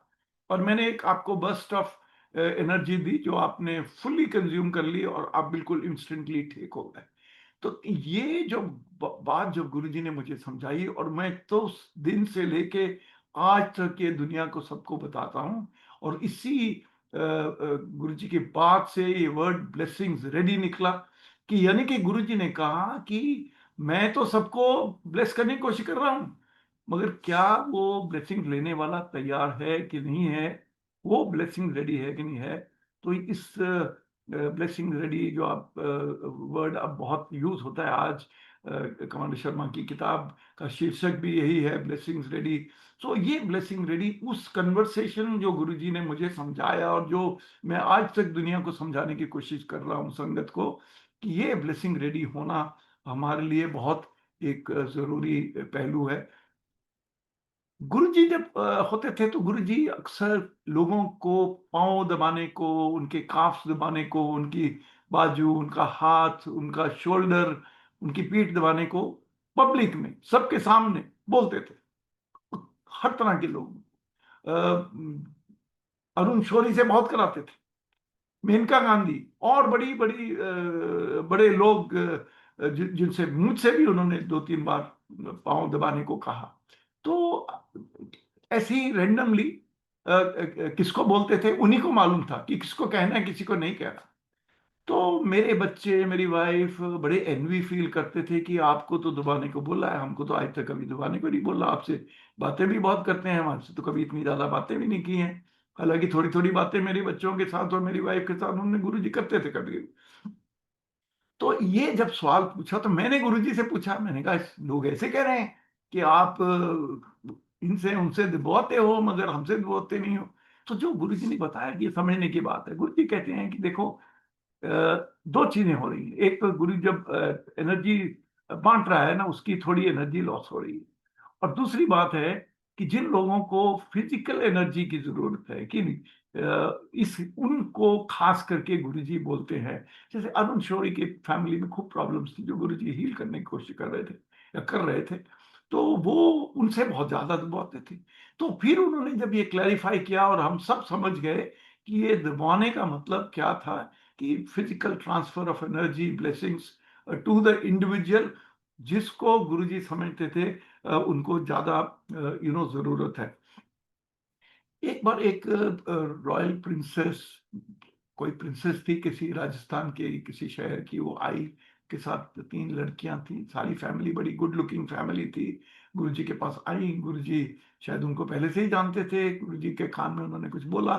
और मैंने एक आपको बर्स्ट ऑफ एनर्जी दी जो आपने फुल्ली कंज्यूम कर ली और आप बिल्कुल इंस्टेंटली ठीक हो गए। तो ये जो बात जो गुरुजी ने मुझे समझाई, और मैं तो उस दिन से लेके आज तक ये दुनिया को सबको बताता हूँ। और इसी गुरुजी की बात से ये वर्ड ब्लेसिंग्स रेडी निकला, कि यानी कि गुरुजी ने कहा कि मैं तो सबको ब्लेस करने की कोशिश कर रहा हूँ, मगर क्या वो ब्लेसिंग लेने वाला तैयार है कि नहीं है, वो ब्लेसिंग रेडी है कि नहीं है। तो इस ब्लेसिंग रेडी जो आप वर्ड अब बहुत यूज होता है आज, कमांडर शर्मा की किताब का शीर्षक भी यही है, ब्लेसिंग्स रेडी। सो ये ब्लेसिंग रेडी उस कन्वर्सेशन जो गुरुजी ने मुझे समझाया, और जो मैं आज तक दुनिया को समझाने की कोशिश कर रहा हूँ संगत को, कि ये ब्लेसिंग रेडी होना हमारे लिए बहुत एक जरूरी पहलू है। गुरुजी जब होते थे तो गुरुजी अक्सर लोगों को पांव दबाने को, उनके काफ दबाने को, उनकी बाजू, उनका हाथ, उनका शोल्डर, उनकी पीठ दबाने को पब्लिक में सबके सामने बोलते थे। हर तरह के लोग, अरुण शौरी से बहुत कराते थे, मेनका गांधी, और बड़ी बड़ी बड़े लोग जिनसे मुझसे भी उन्होंने 2-3 बार पांव दबाने को कहा। तो ऐसे ही रैंडमली किसको बोलते थे उन्हीं को मालूम था कि किसको कहना है, किसी को नहीं कहना। तो मेरे बच्चे, मेरी वाइफ बड़े एनवी फील करते थे कि आपको तो दबाने को बोला है, हमको तो आज तक कभी दबाने को नहीं बोला। आपसे बातें भी बहुत करते हैं, हमारे से तो कभी इतनी ज्यादा बातें भी नहीं की हैं। हालांकि थोड़ी थोड़ी बातें मेरे बच्चों के साथ और मेरी वाइफ के साथ उन्होंने गुरुजी करते थे कभी कभी। तो ये जब सवाल पूछा तो मैंने गुरुजी से पूछा, मैंने कहा लोग ऐसे कह रहे हैं कि आप इनसे उनसे दबाते हो मगर हमसे दबाते नहीं हो। तो जो गुरुजी ने बताया कि ये समझने की बात है। गुरुजी कहते हैं कि देखो अ, दो चीजें हो रही है। एक तो गुरु जब एनर्जी बांट रहा है ना, उसकी थोड़ी एनर्जी लॉस हो रही है। और दूसरी बात है कि जिन लोगों को फिजिकल एनर्जी की जरूरत है कि इस उनको खास करके गुरुजी बोलते हैं। जैसे अरुण शौरी की फैमिली में खूब प्रॉब्लम्स थी जो गुरुजी हील करने की कोशिश कर रहे थे या कर रहे थे। तो वो उनसे बहुत ज्यादा दबाते थे। तो फिर उन्होंने जब ये क्लैरिफाई किया और हम सब समझ गए कि ये दबाने का मतलब क्या था, कि physical transfer of energy blessings to the individual, जिसको गुरुजी समझते थे उनको ज्यादा जरूरत है। एक बार एक रॉयल प्रिंसेस, कोई प्रिंसेस थी किसी राजस्थान के किसी शहर की, वो आई के साथ 3 लड़कियां थी, सारी फैमिली बड़ी गुड लुकिंग फैमिली थी। गुरुजी के पास आई, गुरुजी शायद उनको पहले से ही जानते थे, गुरुजी के कान में उन्होंने कुछ बोला।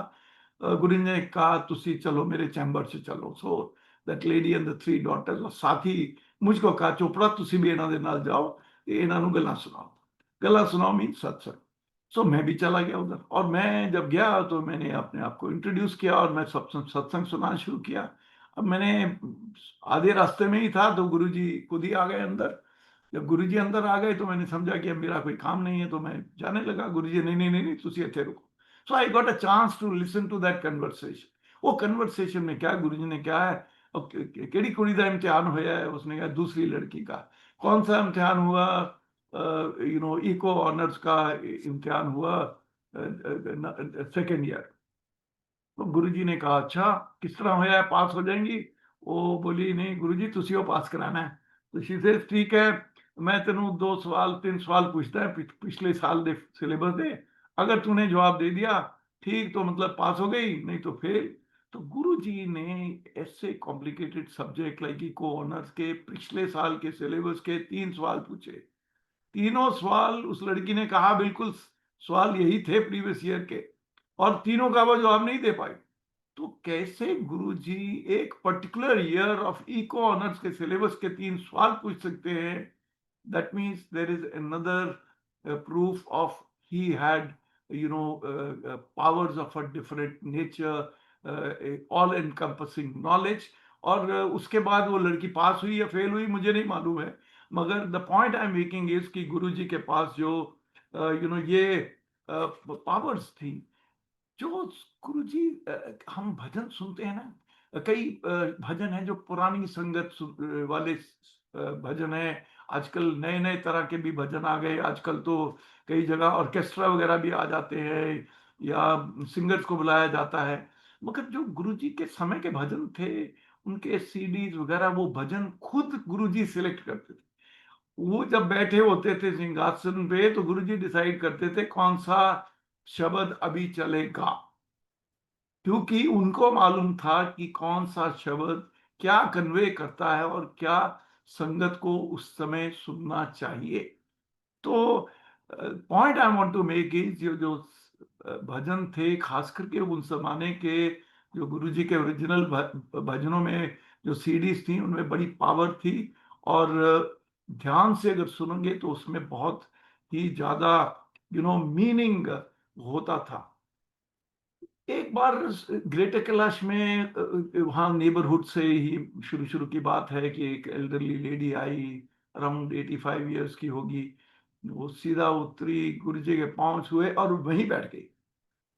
गुरुजी ने कहा तुसी चलो मेरे चैम्बर से चलो। So that lady and the 3 daughters, और साथ ही मुझको कहा चोपड़ा तुसी भी इन्हों दे नाल जाओ, इन्हों ਨੂੰ ਗੱਲਾਂ ਸੁਣਾਓ। गला सुनाओ मीन सत्संग। सो मैं भी चला गया उधर, और मैं जब गया तो मैंने अपने आप को इंट्रोड्यूस किया और मैं सत्संग सुनाना शुरू किया। अब मैंने आधे रास्ते में ही था तो गुरुजी खुद ही आ गए अंदर। जब गुरुजी अंदर आ गए तो मैंने समझा कि अब मेरा कोई काम नहीं है, तो मैं जाने लगा। गुरुजी नहीं नहीं नहीं नहीं तुसी इत्थे रुको। So I got a chance to listen to that conversation. वो कन्वर्सेशन में क्या गुरुजी ने क्या है, केड़ी कुड़ी का इम्तिहान होया है, उसने कहा दूसरी लड़की का। कौन सा इम्तिहान हुआ, इको ऑनर्स का इम्तिहान हुआ, सेकेंड ईयर। तो गुरुजी ने कहा अच्छा किस तरह होया है, पास हो जाएंगी? वो बोली नहीं गुरुजी तुसी हो पास कराना है। तो शी से ठीक है, मैं तेनू 2 सवाल 3 सवाल पूछता है पिछले साल दे सिलेबस दे, अगर तूने जवाब दे दिया ठीक तो मतलब पास हो गई, नहीं तो फेल। तो गुरुजी ने ऐसे complicated subject like eco honours के पिछले साल के सिलेबस के 3 सवाल पूछे। तीनों सवाल उस लड़की ने कहा बिल्कुल सवाल यही थे प्रीवियस ईयर के, और तीनों का वो जवाब नहीं दे पाई। तो कैसे गुरुजी एक particular year of eco honours के सिलेबस के 3 सवाल पूछ सकते हैं? That means there is another proof of he had powers of a different nature, all encompassing knowledge। और उसके बाद वो लड़की पास हुई या फेल हुई मुझे नहीं मालूम है, मगर the point I am making is कि गुरुजी के पास जो ये पावर्स थी, जो गुरुजी हम भजन सुनते हैं ना, कई भजन हैं जो पुरानी संगत वाले भजन है। आजकल नए नए तरह के भी भजन आ गए, आजकल तो कई जगह ऑर्केस्ट्रा वगैरह भी आ जाते हैं या सिंगर्स को बुलाया जाता है। मगर जो गुरुजी के समय के भजन थे, उनके सीडीज वगैरह, वो भजन खुद गुरुजी सिलेक्ट करते थे। वो जब बैठे होते थे सिंहासन पे तो गुरुजी डिसाइड करते थे कौन सा शब्द अभी चलेगा, क्योंकि उनको मालूम था कि कौन सा शब्द क्या कन्वे करता है और क्या संगत को उस समय सुनना चाहिए। तो point I want to make is जो भजन थे, खास करके उन जमाने के जो गुरुजी के ओरिजिनल भजनों में जो सीडीज थी उनमें बड़ी पावर थी, और ध्यान से अगर सुनेंगे तो उसमें बहुत ही ज्यादा मीनिंग होता था। एक बार ग्रेटर कैलाश में वहाँ नेबरहुड से ही शुरू शुरू की बात है कि एक एल्डरली लेडी आई, अराउंड 85 ईयर्स की होगी। वो सीधा उतरी, गुरुजी के पांव छुए और वहीं बैठ गई।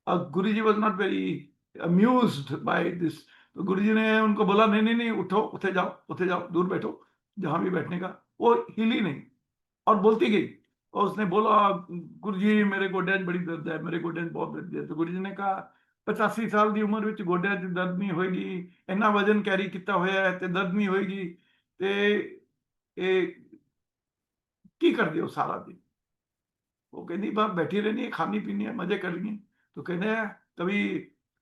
अब Guruji was not very amused by this. तो गुरुजी ने उनको बोला नहीं नहीं नहीं उठो, उठे जाओ दूर बैठो, जहां भी बैठने का। वो हिली नहीं और बोलती गई। और उसने बोला गुरुजी मेरे गोड्या बड़ी दर्द है, मेरे गोड्या बहुत दर्द है। तो गुरुजी ने कहा 85 साल की उम्र ਵਿੱਚ ਗੋਡਿਆਂ 'ਚ ਦਰਦ ਨਹੀਂ ਹੋਏਗੀ, ਇੰਨਾ ਵਜਨ ਕੈਰੀ ਕੀਤਾ ਹੋਇਆ ਹੈ ਤੇ ਦਰਦ ਨਹੀਂ ਹੋਏਗੀ, ਤੇ ਇਹ ਕੀ ਕਰਦੇ ਹੋ ਸਾਰਾ दिन? वो कहती बस बैठी रहनी है, खानी पीनी है, मजे कर रही है। तो कहते हैं कभी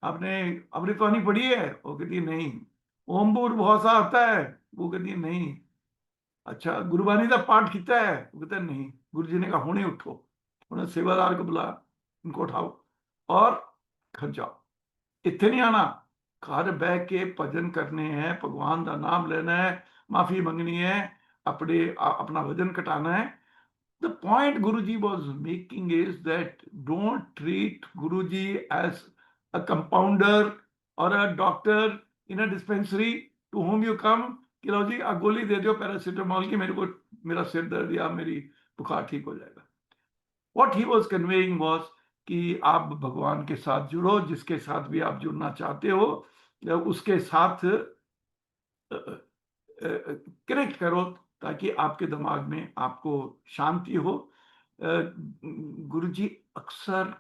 आपने अमृतवाणी पढ़ी है? वो कहती है नहीं। ओम बहुत सा आता है? वो कहती है नहीं। अच्छा गुरबानी का पाठ किया है? वो कहता है नहीं। गुरु जी ने कहा हुणे उठो, उन्हें सेवादार को बुलाया, उनको उठाओ और घर जाओ, इतने नहीं आना, घर बह के भजन करने हैं, भगवान का नाम लेना है, माफी मंगनी है, अपना वजन घटाना है। The point Guruji was making is that don't treat Guruji as a compounder or a doctor in a dispensary to whom you come कि लो जी आप गोली दे दो पैरासीटामोल की, मेरे को मेरा सिर दर्द या मेरी बुखार ठीक हो जाएगा। What he was conveying was कि आप भगवान के साथ जुड़ो, जिसके साथ भी आप जुड़ना चाहते हो उसके साथ कनेक्ट करो, ताकि आपके दिमाग में आपको शांति हो, गुरुजी अक्सर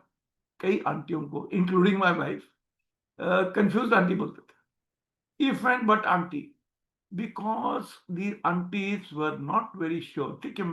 कई आंटियों को, including my wife, confused aunty बोलते थे, if and but aunty, because the aunties were not very sure. ठीक है,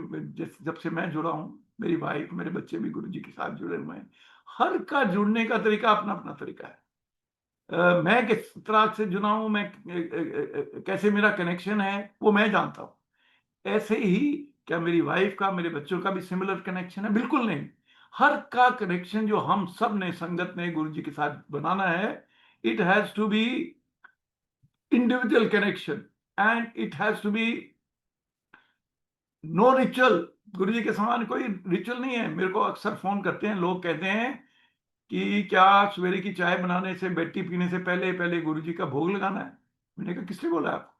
जब से मैं जुड़ा हूं, मेरी वाइफ, मेरे बच्चे भी गुरुजी के साथ जुड़े हुए हैं। हर का जुड़ने का तरीका अपना अपना तरीका है। मैं किस तरह से जुड़ा हूं, मैं कैसे मेरा कनेक्शन है, वो मैं जानता हूं। ऐसे ही क्या मेरी वाइफ का, मेरे बच्चों का भी सिमिलर कनेक्शन है? बिल्कुल नहीं। हर का कनेक्शन जो हम सब ने, संगत ने गुरु जी के साथ बनाना है, it has to be individual connection and it has to be no ritual. Guru ji के समान कोई रिचुअल नहीं है। मेरे को अक्सर फोन करते हैं लोग, कहते हैं कि क्या सवेरे की चाय बनाने से, बेड टी पीने से पहले पहले गुरु जी का भोग लगाना है? मैंने कहा किसने बोला आपको?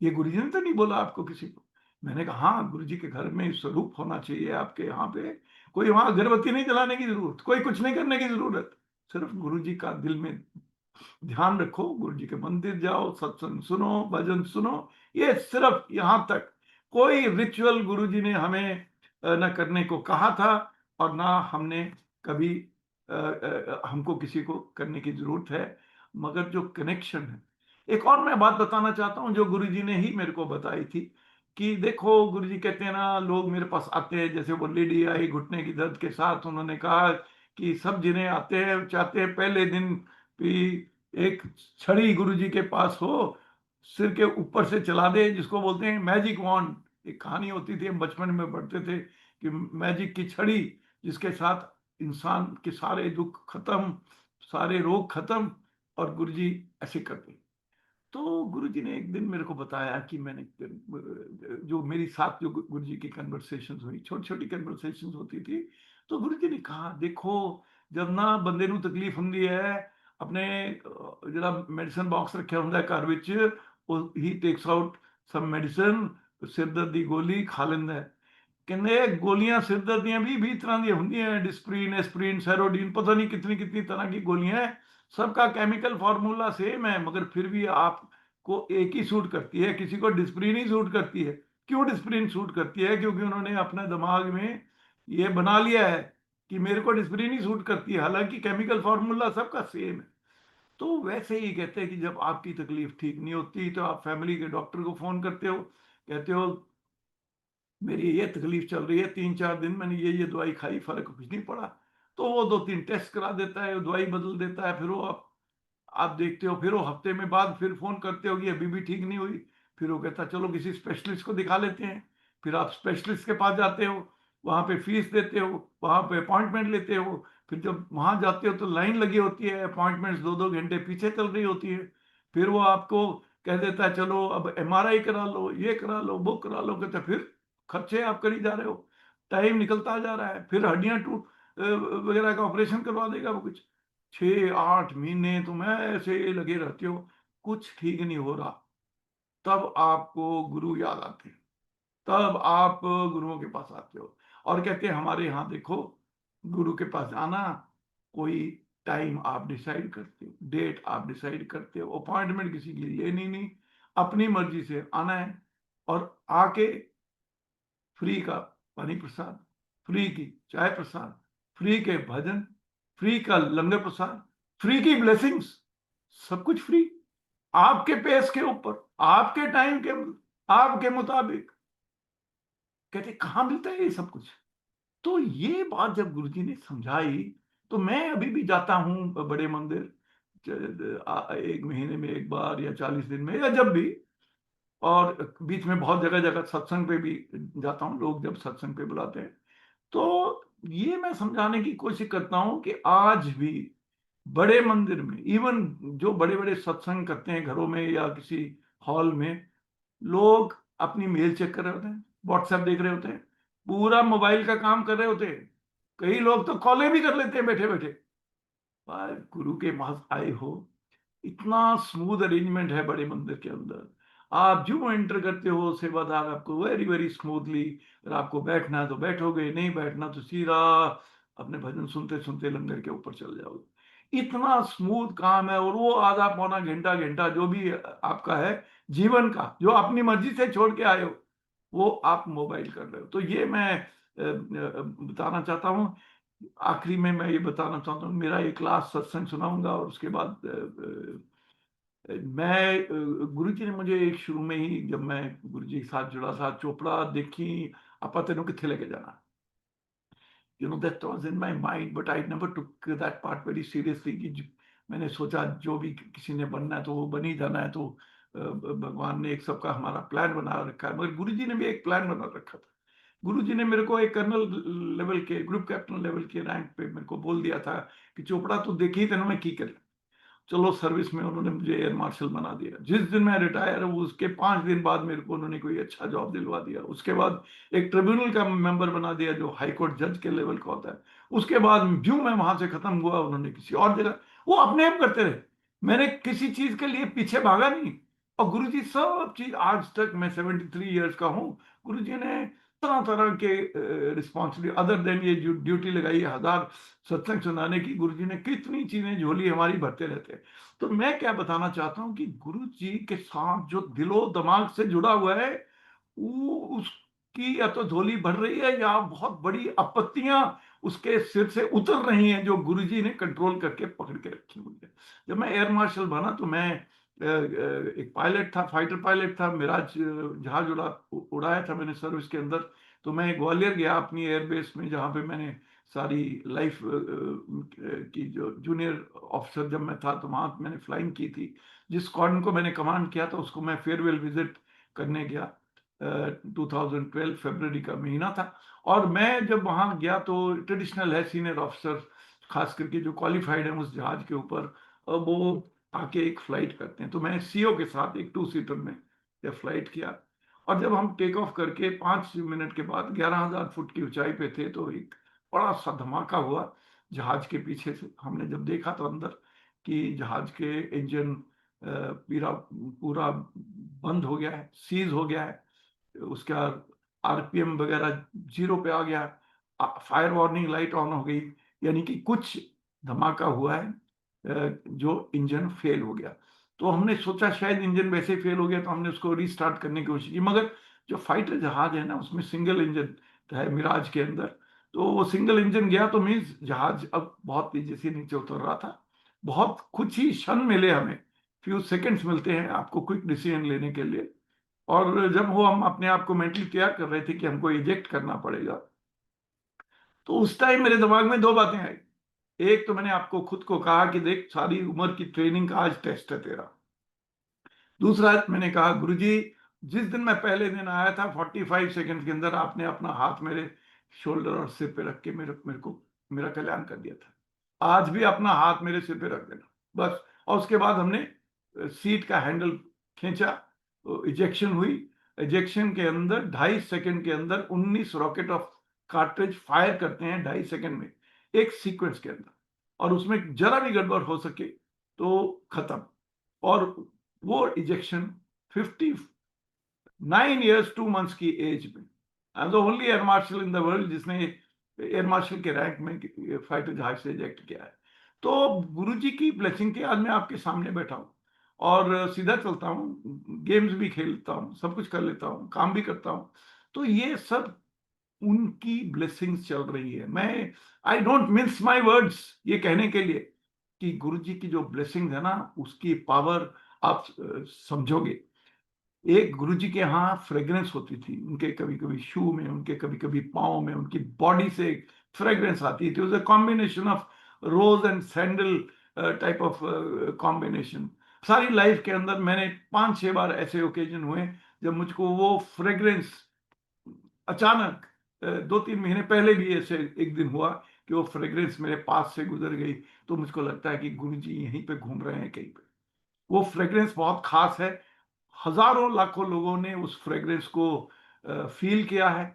ये गुरुजी ने तो नहीं बोला आपको किसी को। मैंने कहा हाँ, गुरुजी के घर में स्वरूप होना चाहिए आपके यहाँ पे। कोई वहां अगरबत्ती नहीं जलाने की जरूरत, कोई कुछ नहीं करने की जरूरत, सिर्फ गुरुजी का दिल में ध्यान रखो, गुरुजी के मंदिर जाओ, सत्संग सुनो, भजन सुनो। ये सिर्फ यहां तक। कोई रिचुअल गुरुजी ने हमें न करने को कहा था, और ना हमने कभी हमको किसी को करने की जरूरत है। मगर जो कनेक्शन है, एक और मैं बात बताना चाहता हूं जो गुरुजी ने ही मेरे को बताई थी, कि देखो गुरुजी कहते हैं ना, लोग मेरे पास आते हैं, जैसे वो लेडी आई घुटने की दर्द के साथ, उन्होंने कहा कि सब जिन्हें आते हैं चाहते हैं पहले दिन भी एक छड़ी गुरुजी के पास हो, सिर के ऊपर से चला दे, जिसको बोलते हैं मैजिक वॉन्ड। एक कहानी होती थी, हम बचपन में पढ़ते थे कि मैजिक की छड़ी, जिसके साथ इंसान के सारे दुख खत्म, सारे रोग खत्म, और गुरुजी ऐसे करते। तो गुरुजी ने एक दिन मेरे को बताया कि मैंने, जो मेरी साथ जो गुरुजी की कन्वर्सेशन हुई, छोटी छोटी कन्वर्सेशन होती थी, तो गुरुजी ने कहा देखो, जब ना बंदे ਨੂੰ तकलीफ ਹੁੰਦੀ है, अपने ਜਿਹੜਾ ਮੈਡੀਸਨ ਬਾਕਸ ਰੱਖਿਆ ਹੁੰਦਾ ਘਰ ਵਿੱਚ, ਉਹ ਹੀ ਟੇਕਸ ਆਊਟ ਸਮ ਮੈਡੀਸਨ, ਸਿਰ ਦਰਦ ਦੀ ਗੋਲੀ ਖਾ ਲੈਂਦਾ ਹੈ। ਕਹਿੰਦੇ ਗੋਲੀਆਂ ਸਿਰ ਦਰਦ ਦੀਆਂ 20 ਤਰ੍ਹਾਂ ਦੀਆਂ ਹੁੰਦੀਆਂ, डिस्प्रिन, एस्प्रिन, सैरोडीन, पता नहीं कितनी कितनी तरह की गोलियां हैं। सबका केमिकल फार्मूला सेम है, मगर फिर भी आपको एक ही सूट करती है, किसी को डिस्प्रिन ही सूट करती है। क्यों डिस्प्रिन सूट करती है? क्योंकि उन्होंने अपने दिमाग में ये बना लिया है कि मेरे को डिस्प्रिन ही सूट करती है, हालांकि केमिकल फार्मूला सबका सेम है। तो वैसे ही कहते हैं कि जब आपकी तकलीफ ठीक नहीं होती, तो आप फैमिली के डॉक्टर को फोन करते हो, कहते हो मेरी ये तकलीफ चल रही है, 3-4 दिन मैंने ये दवाई खाई, फर्क कुछ नहीं पड़ा। तो वो 2-3 टेस्ट करा देता है, दवाई बदल देता है, फिर वो आप देखते हो, फिर वो हफ्ते में बाद फिर फोन करते हो कि अभी भी ठीक नहीं हुई। फिर वो कहता चलो किसी स्पेशलिस्ट को दिखा लेते हैं। फिर आप स्पेशलिस्ट के पास जाते हो, वहां पे फीस देते हो, वहां पे अपॉइंटमेंट लेते हो। फिर जब वहां जाते हो तो लाइन लगी होती है, अपॉइंटमेंट्स 2-2 घंटे पीछे चल रही होती है। फिर वो आपको कह देता है चलो अब एमआरआई करा लो, ये करा लो, वो करा लो। कहते फिर खर्चे आप कर ही जा रहे हो, टाइम निकलता जा रहा है। फिर हड्डियां टूट वगैरह का ऑपरेशन करवा देगा वो कुछ। 6-8 महीने तुम ऐसे लगे रहते हो, कुछ ठीक नहीं हो रहा। तब आपको गुरु याद आते हैं, तब आप गुरुओं के पास आते हो और कहते हैं हमारे यहाँ देखो, गुरु के पास आना, कोई टाइम आप डिसाइड करते हो, डेट आप डिसाइड करते हो, अपॉइंटमेंट किसी की लेनी नहीं, अपनी मर्जी से आना है। और आके फ्री का पानी प्रसाद, फ्री की चाय प्रसाद, फ्री के भजन, फ्री का लंगर प्रसाद, फ्री की ब्लेसिंग्स, सब कुछ फ्री, आपके पेस के ऊपर, आपके टाइम के, आपके मुताबिक। कहते कहां मिलता है ये सब कुछ? तो ये बात जब गुरुजी ने समझाई, तो मैं अभी भी जाता हूं बड़े मंदिर, 1 महीने में एक बार या 40 दिन में या जब भी। और बीच में बहुत जगह जगह सत्संग पे भी जाता हूँ, लोग जब सत्संग पे बुलाते हैं। तो ये मैं समझाने की कोशिश करता हूं कि आज भी बड़े मंदिर में, इवन जो बड़े बड़े सत्संग करते हैं घरों में या किसी हॉल में, लोग अपनी मेल चेक कर रहे होते हैं, व्हाट्सएप देख रहे होते हैं, पूरा मोबाइल का काम कर रहे होते हैं। कई लोग तो कॉलें भी कर लेते हैं बैठे बैठे। पर गुरु के पास आए हो, इतना स्मूथ अरेंजमेंट है बड़े मंदिर के अंदर। आप जो एंटर करते हो, सेवादार आपको वेरी वेरी स्मूथली, अगर आपको बैठना है तो बैठोगे, नहीं बैठना तो सीधा अपने भजन सुनते सुनते लंगर के ऊपर चल जाओगे। इतना स्मूथ काम है। और वो आधा पौना घंटा घंटा जो भी आपका है जीवन का, जो अपनी मर्जी से छोड़ के आए हो, वो आप मोबाइल कर रहे हो। तो ये मैं बताना चाहता हूँ। आखिरी में मैं ये बताना चाहता हूँ, मेरा एक लास्ट सत्संग सुनाऊंगा और उसके बाद गुरुजी ने मुझे एक शुरू में ही, जब मैं गुरुजी के साथ जुड़ा था, चोपड़ा देखी आपा तेनों किथे लेके जाना, that was in my mind, but I never took that part very seriously कि मैंने सोचा जो भी किसी ने बनना है तो वो बन ही जाना है, तो भगवान ने एक सबका हमारा प्लान बना रखा है। मगर गुरुजी ने भी एक प्लान बना रखा था। गुरुजी ने मेरे को एक कर्नल लेवल के, ग्रुप कैप्टन लेवल के रैंक पे मेरे को बोल दिया था कि चोपड़ा तू देखी तेनों में की कर। चलो सर्विस में उन्होंने मुझे एयर मार्शल बना दिया। जिस दिन मैं रिटायर हूँ उसके 5 दिन बाद मेरे को उन्होंने कोई अच्छा जॉब दिलवा दिया। उसके बाद एक ट्रिब्यूनल का मेंबर बना दिया जो हाई कोर्ट जज के लेवल का होता है। उसके बाद जो मैं वहां से खत्म हुआ, उन्होंने किसी और जगह, वो अपने आप करते रहे। मैंने किसी चीज के लिए पीछे भागा नहीं। और गुरुजी सब चीज, आज तक मैं 73 ईयर्स का हूँ, गुरुजी ने तरह तरह के रिस्पॉन्सिबिलिटी, अदर देन ये जो ड्यूटी लगाई है 1000 सत्संग सुनाने की, गुरुजी ने कितनी चीजें झोली हमारी भरते रहते हैं। तो मैं क्या बताना चाहता हूं कि गुरु जी के साथ जो दिलो दिमाग से जुड़ा हुआ है, वो उसकी या तो झोली भर रही है या बहुत बड़ी आपत्तियां उसके सिर से उतर रही हैं, जो गुरु जी ने कंट्रोल करके पकड़ के रखी हुई है। जब मैं एयर मार्शल बना तो मैं एक पायलट था, फाइटर पायलट था, मिराज जहाज उड़ाया था मैंने सर्विस के अंदर। तो मैं ग्वालियर गया अपनी एयरबेस में, जहाँ पे मैंने सारी लाइफ की जो जूनियर ऑफिसर जब मैं था तो वहां मैंने फ्लाइंग की थी। जिस स्क्वाड्रन को मैंने कमांड किया था उसको मैं फेयरवेल विजिट करने गया। 2012 फरवरी का महीना था। और मैं जब वहां गया तो ट्रेडिशनल है, सीनियर ऑफिसर खास करके जो क्वालिफाइड है उस जहाज के ऊपर, वो आके एक फ्लाइट करते हैं। तो मैं सीओ के साथ एक 2 सीटर में जब फ्लाइट किया, और जब हम टेक ऑफ करके 5 मिनट के बाद 11,000 फुट की ऊंचाई पे थे, तो एक बड़ा सा धमाका हुआ जहाज के पीछे से। हमने जब देखा तो अंदर कि जहाज के इंजन पूरा पूरा बंद हो गया है, सीज हो गया है। उसका आरपीएम वगैरह जीरो पे आ गया, फायर वार्निंग लाइट ऑन हो गई, यानी कि कुछ धमाका हुआ है, जो इंजन फेल हो गया। तो हमने सोचा शायद इंजन वैसे फेल हो गया, तो हमने उसको रीस्टार्ट करने की कोशिश की। मगर जो फाइटर जहाज है ना, उसमें सिंगल इंजन है मिराज के अंदर। तो वो सिंगल इंजन गया तो मीन्स जहाज अब बहुत तेजी से नीचे उतर रहा था। बहुत कुछ ही क्षण मिले हमें, फ्यू सेकंड्स मिलते हैं आपको क्विक डिसीजन लेने के लिए। और जब वो हम अपने आप को मेंटली तैयार कर रहे थे कि हमको इजेक्ट करना पड़ेगा, तो उस टाइम मेरे दिमाग में दो बातें आई। एक तो मैंने आपको खुद को कहा कि देख, सारी उम्र की ट्रेनिंग का आज टेस्ट है तेरा। दूसरा मैंने कहा, गुरुजी जिस दिन मैं पहले दिन आया था 45 सेकंड के अंदर आपने अपना हाथ मेरे शोल्डर और सिर पे रख के मेरे मेरे को मेरा कल्याण कर दिया था। आज भी अपना हाथ मेरे सिर पे रख देना बस। और उसके बाद हमने सीट का हैंडल खींचा, इजेक्शन हुई। इजेक्शन के अंदर 2.5 सेकंड के अंदर 19 रॉकेट ऑफ कार्ट्रिज फायर करते हैं 2.5 सेकंड में, एक सीक्वेंस के अंदर। और उसमें जरा भी गड़बड़ हो सके तो खत्म। और वो इजेक्शन 59 ईयर्स 2 मंथ्स की एज में। I am the only air marshal in the world जिसने एयर मार्शल के रैंक में फाइटर जहाज से इजेक्ट किया है। तो गुरुजी की ब्लेसिंग के आज मैं आपके सामने बैठा हूँ और सीधा चलता हूँ, गेम्स भी खेलता हूँ, सब कुछ कर लेता हूँ, काम भी करता हूँ। तो ये सब उनकी ब्लेसिंग्स चल रही है। मैं I don't mince my words ये कहने के लिए कि गुरुजी की जो ब्लेसिंग है ना, उसकी पावर आप समझोगे। एक गुरुजी के यहाँ फ्रेग्रेंस होती थी, उनके कभी कभी शू में, उनके कभी कभी पाँव में, उनकी बॉडी से एक फ्रेग्रेंस आती थी। Was a combination of rose and sandal type of combination. सारी लाइफ के अंदर मैंने 5-6 बार ऐसे ओकेजन हुए जब मुझको वो फ्रेग्रेंस अचानक 2-3 महीने पहले भी ऐसे एक दिन हुआ कि वो फ्रेग्रेंस मेरे पास से गुजर गई। तो मुझको लगता है कि गुरुजी यहीं पे घूम रहे हैं कहीं पे। वो फ्रेग्रेंस बहुत खास है। हजारों लाखों लोगों ने उस फ्रेग्रेंस को फील किया है।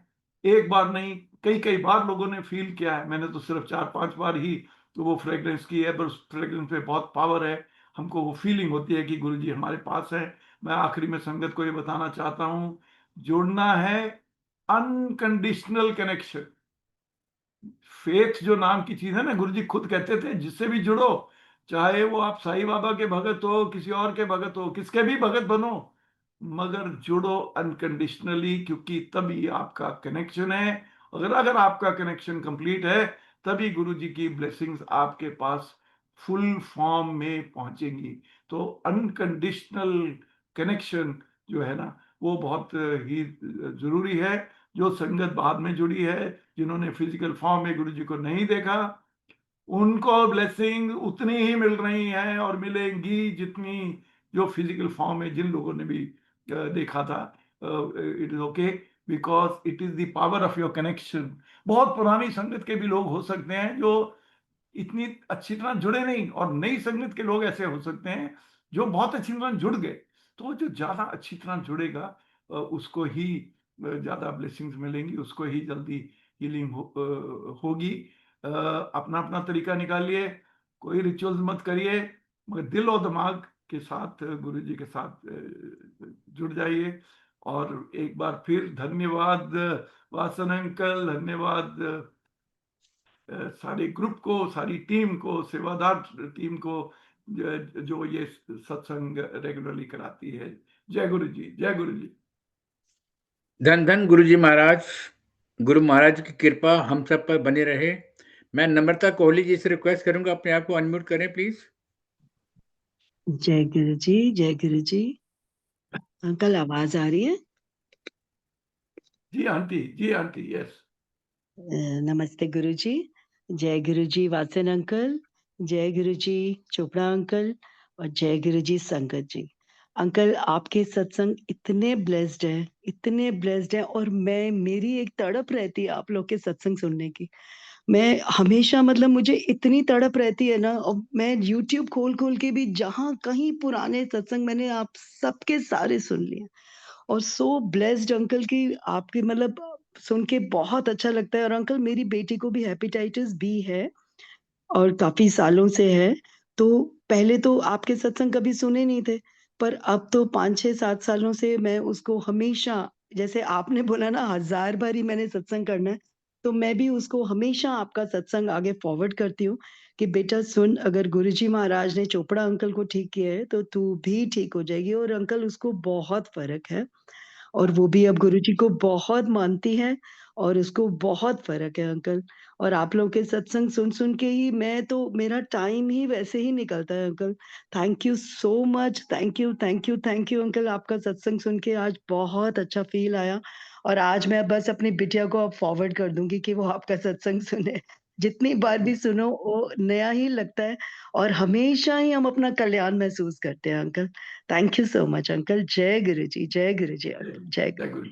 एक बार नहीं, कई कई बार लोगों ने फील किया है। मैंने तो सिर्फ 4-5 बार ही तो वो फ्रेग्रेंस की है, पर उस फ्रेग्रेंस में बहुत पावर है। हमको वो फीलिंग होती है कि गुरुजी हमारे पास है। मैं आखिरी में संगत को ये बताना चाहता हूँ, जुड़ना है अनकंडीशनल कनेक्शन। फेथ जो नाम की चीज है ना, गुरुजी खुद कहते थे जिससे भी जुड़ो, चाहे वो आप साईं बाबा के भगत हो, किसी और के भगत हो, किसके भी भगत बनो, मगर जुड़ो अनकंडीशनली, क्योंकि तभी आपका कनेक्शन है। अगर आपका कनेक्शन कंप्लीट है, तभी गुरु जी की ब्लेसिंग्स आपके पास फुल फॉर्म में पहुंचेंगी। तो अनकंडीशनल कनेक्शन जो है ना, वो बहुत ही जरूरी है। जो संगत बाद में जुड़ी है, जिन्होंने फिजिकल फॉर्म में गुरु जी को नहीं देखा, उनको ब्लेसिंग उतनी ही मिल रही है और मिलेंगी जितनी जो फिजिकल फॉर्म में जिन लोगों ने भी देखा था। It is okay, because it is the power of your connection. बहुत पुरानी संगत के भी लोग हो सकते हैं जो इतनी अच्छी तरह जुड़े नहीं, और नई संगत के लोग ऐसे हो सकते हैं जो बहुत अच्छी तरह जुड़ गए। तो जो ज्यादा अच्छी तरह जुड़ेगा उसको ही ज्यादा ब्लेसिंग्स मिलेंगी, उसको ही जल्दी हीलिंग होगी। अपना अपना तरीका निकालिए, कोई रिचुअल्स मत करिए, मगर दिल और दिमाग के साथ गुरु जी के साथ जुड़ जाइए। और एक बार फिर धन्यवाद वासन अंकल, धन्यवाद सारे ग्रुप को, सारी टीम को, सेवादार टीम को, जो ये सत्संग रेगुलरली कराती है। जय गुरु जी, जय गुरु जी। धन धन गुरु जी महाराज। गुरु महाराज की कृपा हम सब पर बनी रहे। मैं नम्रता कोहली जी से रिक्वेस्ट करूंगा, अपने आप को अनम्यूट करें प्लीज। जय गुरु जी, जय गुरु जी। अंकल आवाज आ रही है? जी आंटी, जी आंटी, यस। नमस्ते गुरु जी। जय गुरु जी वासन अंकल, जय गुरु जी चोपड़ा अंकल, और जय गुरु जी संगत जी। अंकल आपके सत्संग इतने ब्लेस्ड है, इतने ब्लेस्ड है, और मेरी एक तड़प रहती है आप लोग के सत्संग सुनने की। मैं हमेशा, मतलब मुझे इतनी तड़प रहती है ना, और मैं यूट्यूब खोल खोल के भी जहाँ कहीं पुराने सत्संग मैंने आप सबके सारे सुन लिए। और सो ब्लेस्ड अंकल की आपकी, मतलब सुन के बहुत अच्छा लगता है। और अंकल मेरी बेटी को भी हेपेटाइटिस बी है और काफी सालों से है। तो पहले तो आपके सत्संग कभी सुने नहीं थे, पर अब तो 5 6 7 सालों से मैं उसको हमेशा, जैसे आपने बोला ना 1000 बार ही मैंने सत्संग करना है, तो मैं भी उसको हमेशा आपका सत्संग आगे फॉरवर्ड करती हूँ कि बेटा सुन, अगर गुरुजी महाराज ने चोपड़ा अंकल को ठीक किया है तो तू भी ठीक हो जाएगी। और अंकल उसको बहुत फर्क है, और वो भी अब गुरुजी को बहुत मानती है, और उसको बहुत फ़र्क है अंकल। और आप लोग के सत्संग सुन-सुन के ही मैं तो, मेरा टाइम ही वैसे ही निकलता है uncle. Thank you so much, thank you, thank you, thank you uncle. आपका सत्संग सुन के आज बहुत अच्छा फ़ील आया, और आज मैं बस अपनी बिटिया को अब फॉरवर्ड कर दूँगी कि वो आपका सत्संग सुने। जितनी बार भी सुनो वो नया ही लगता है, और हमेशा ही हम अपना कल्याण महसूस करते हैं uncle. Thank you so much uncle. जय गुरु जी, जय गुरु जी अंकल, जय जय गुरु। गुरु।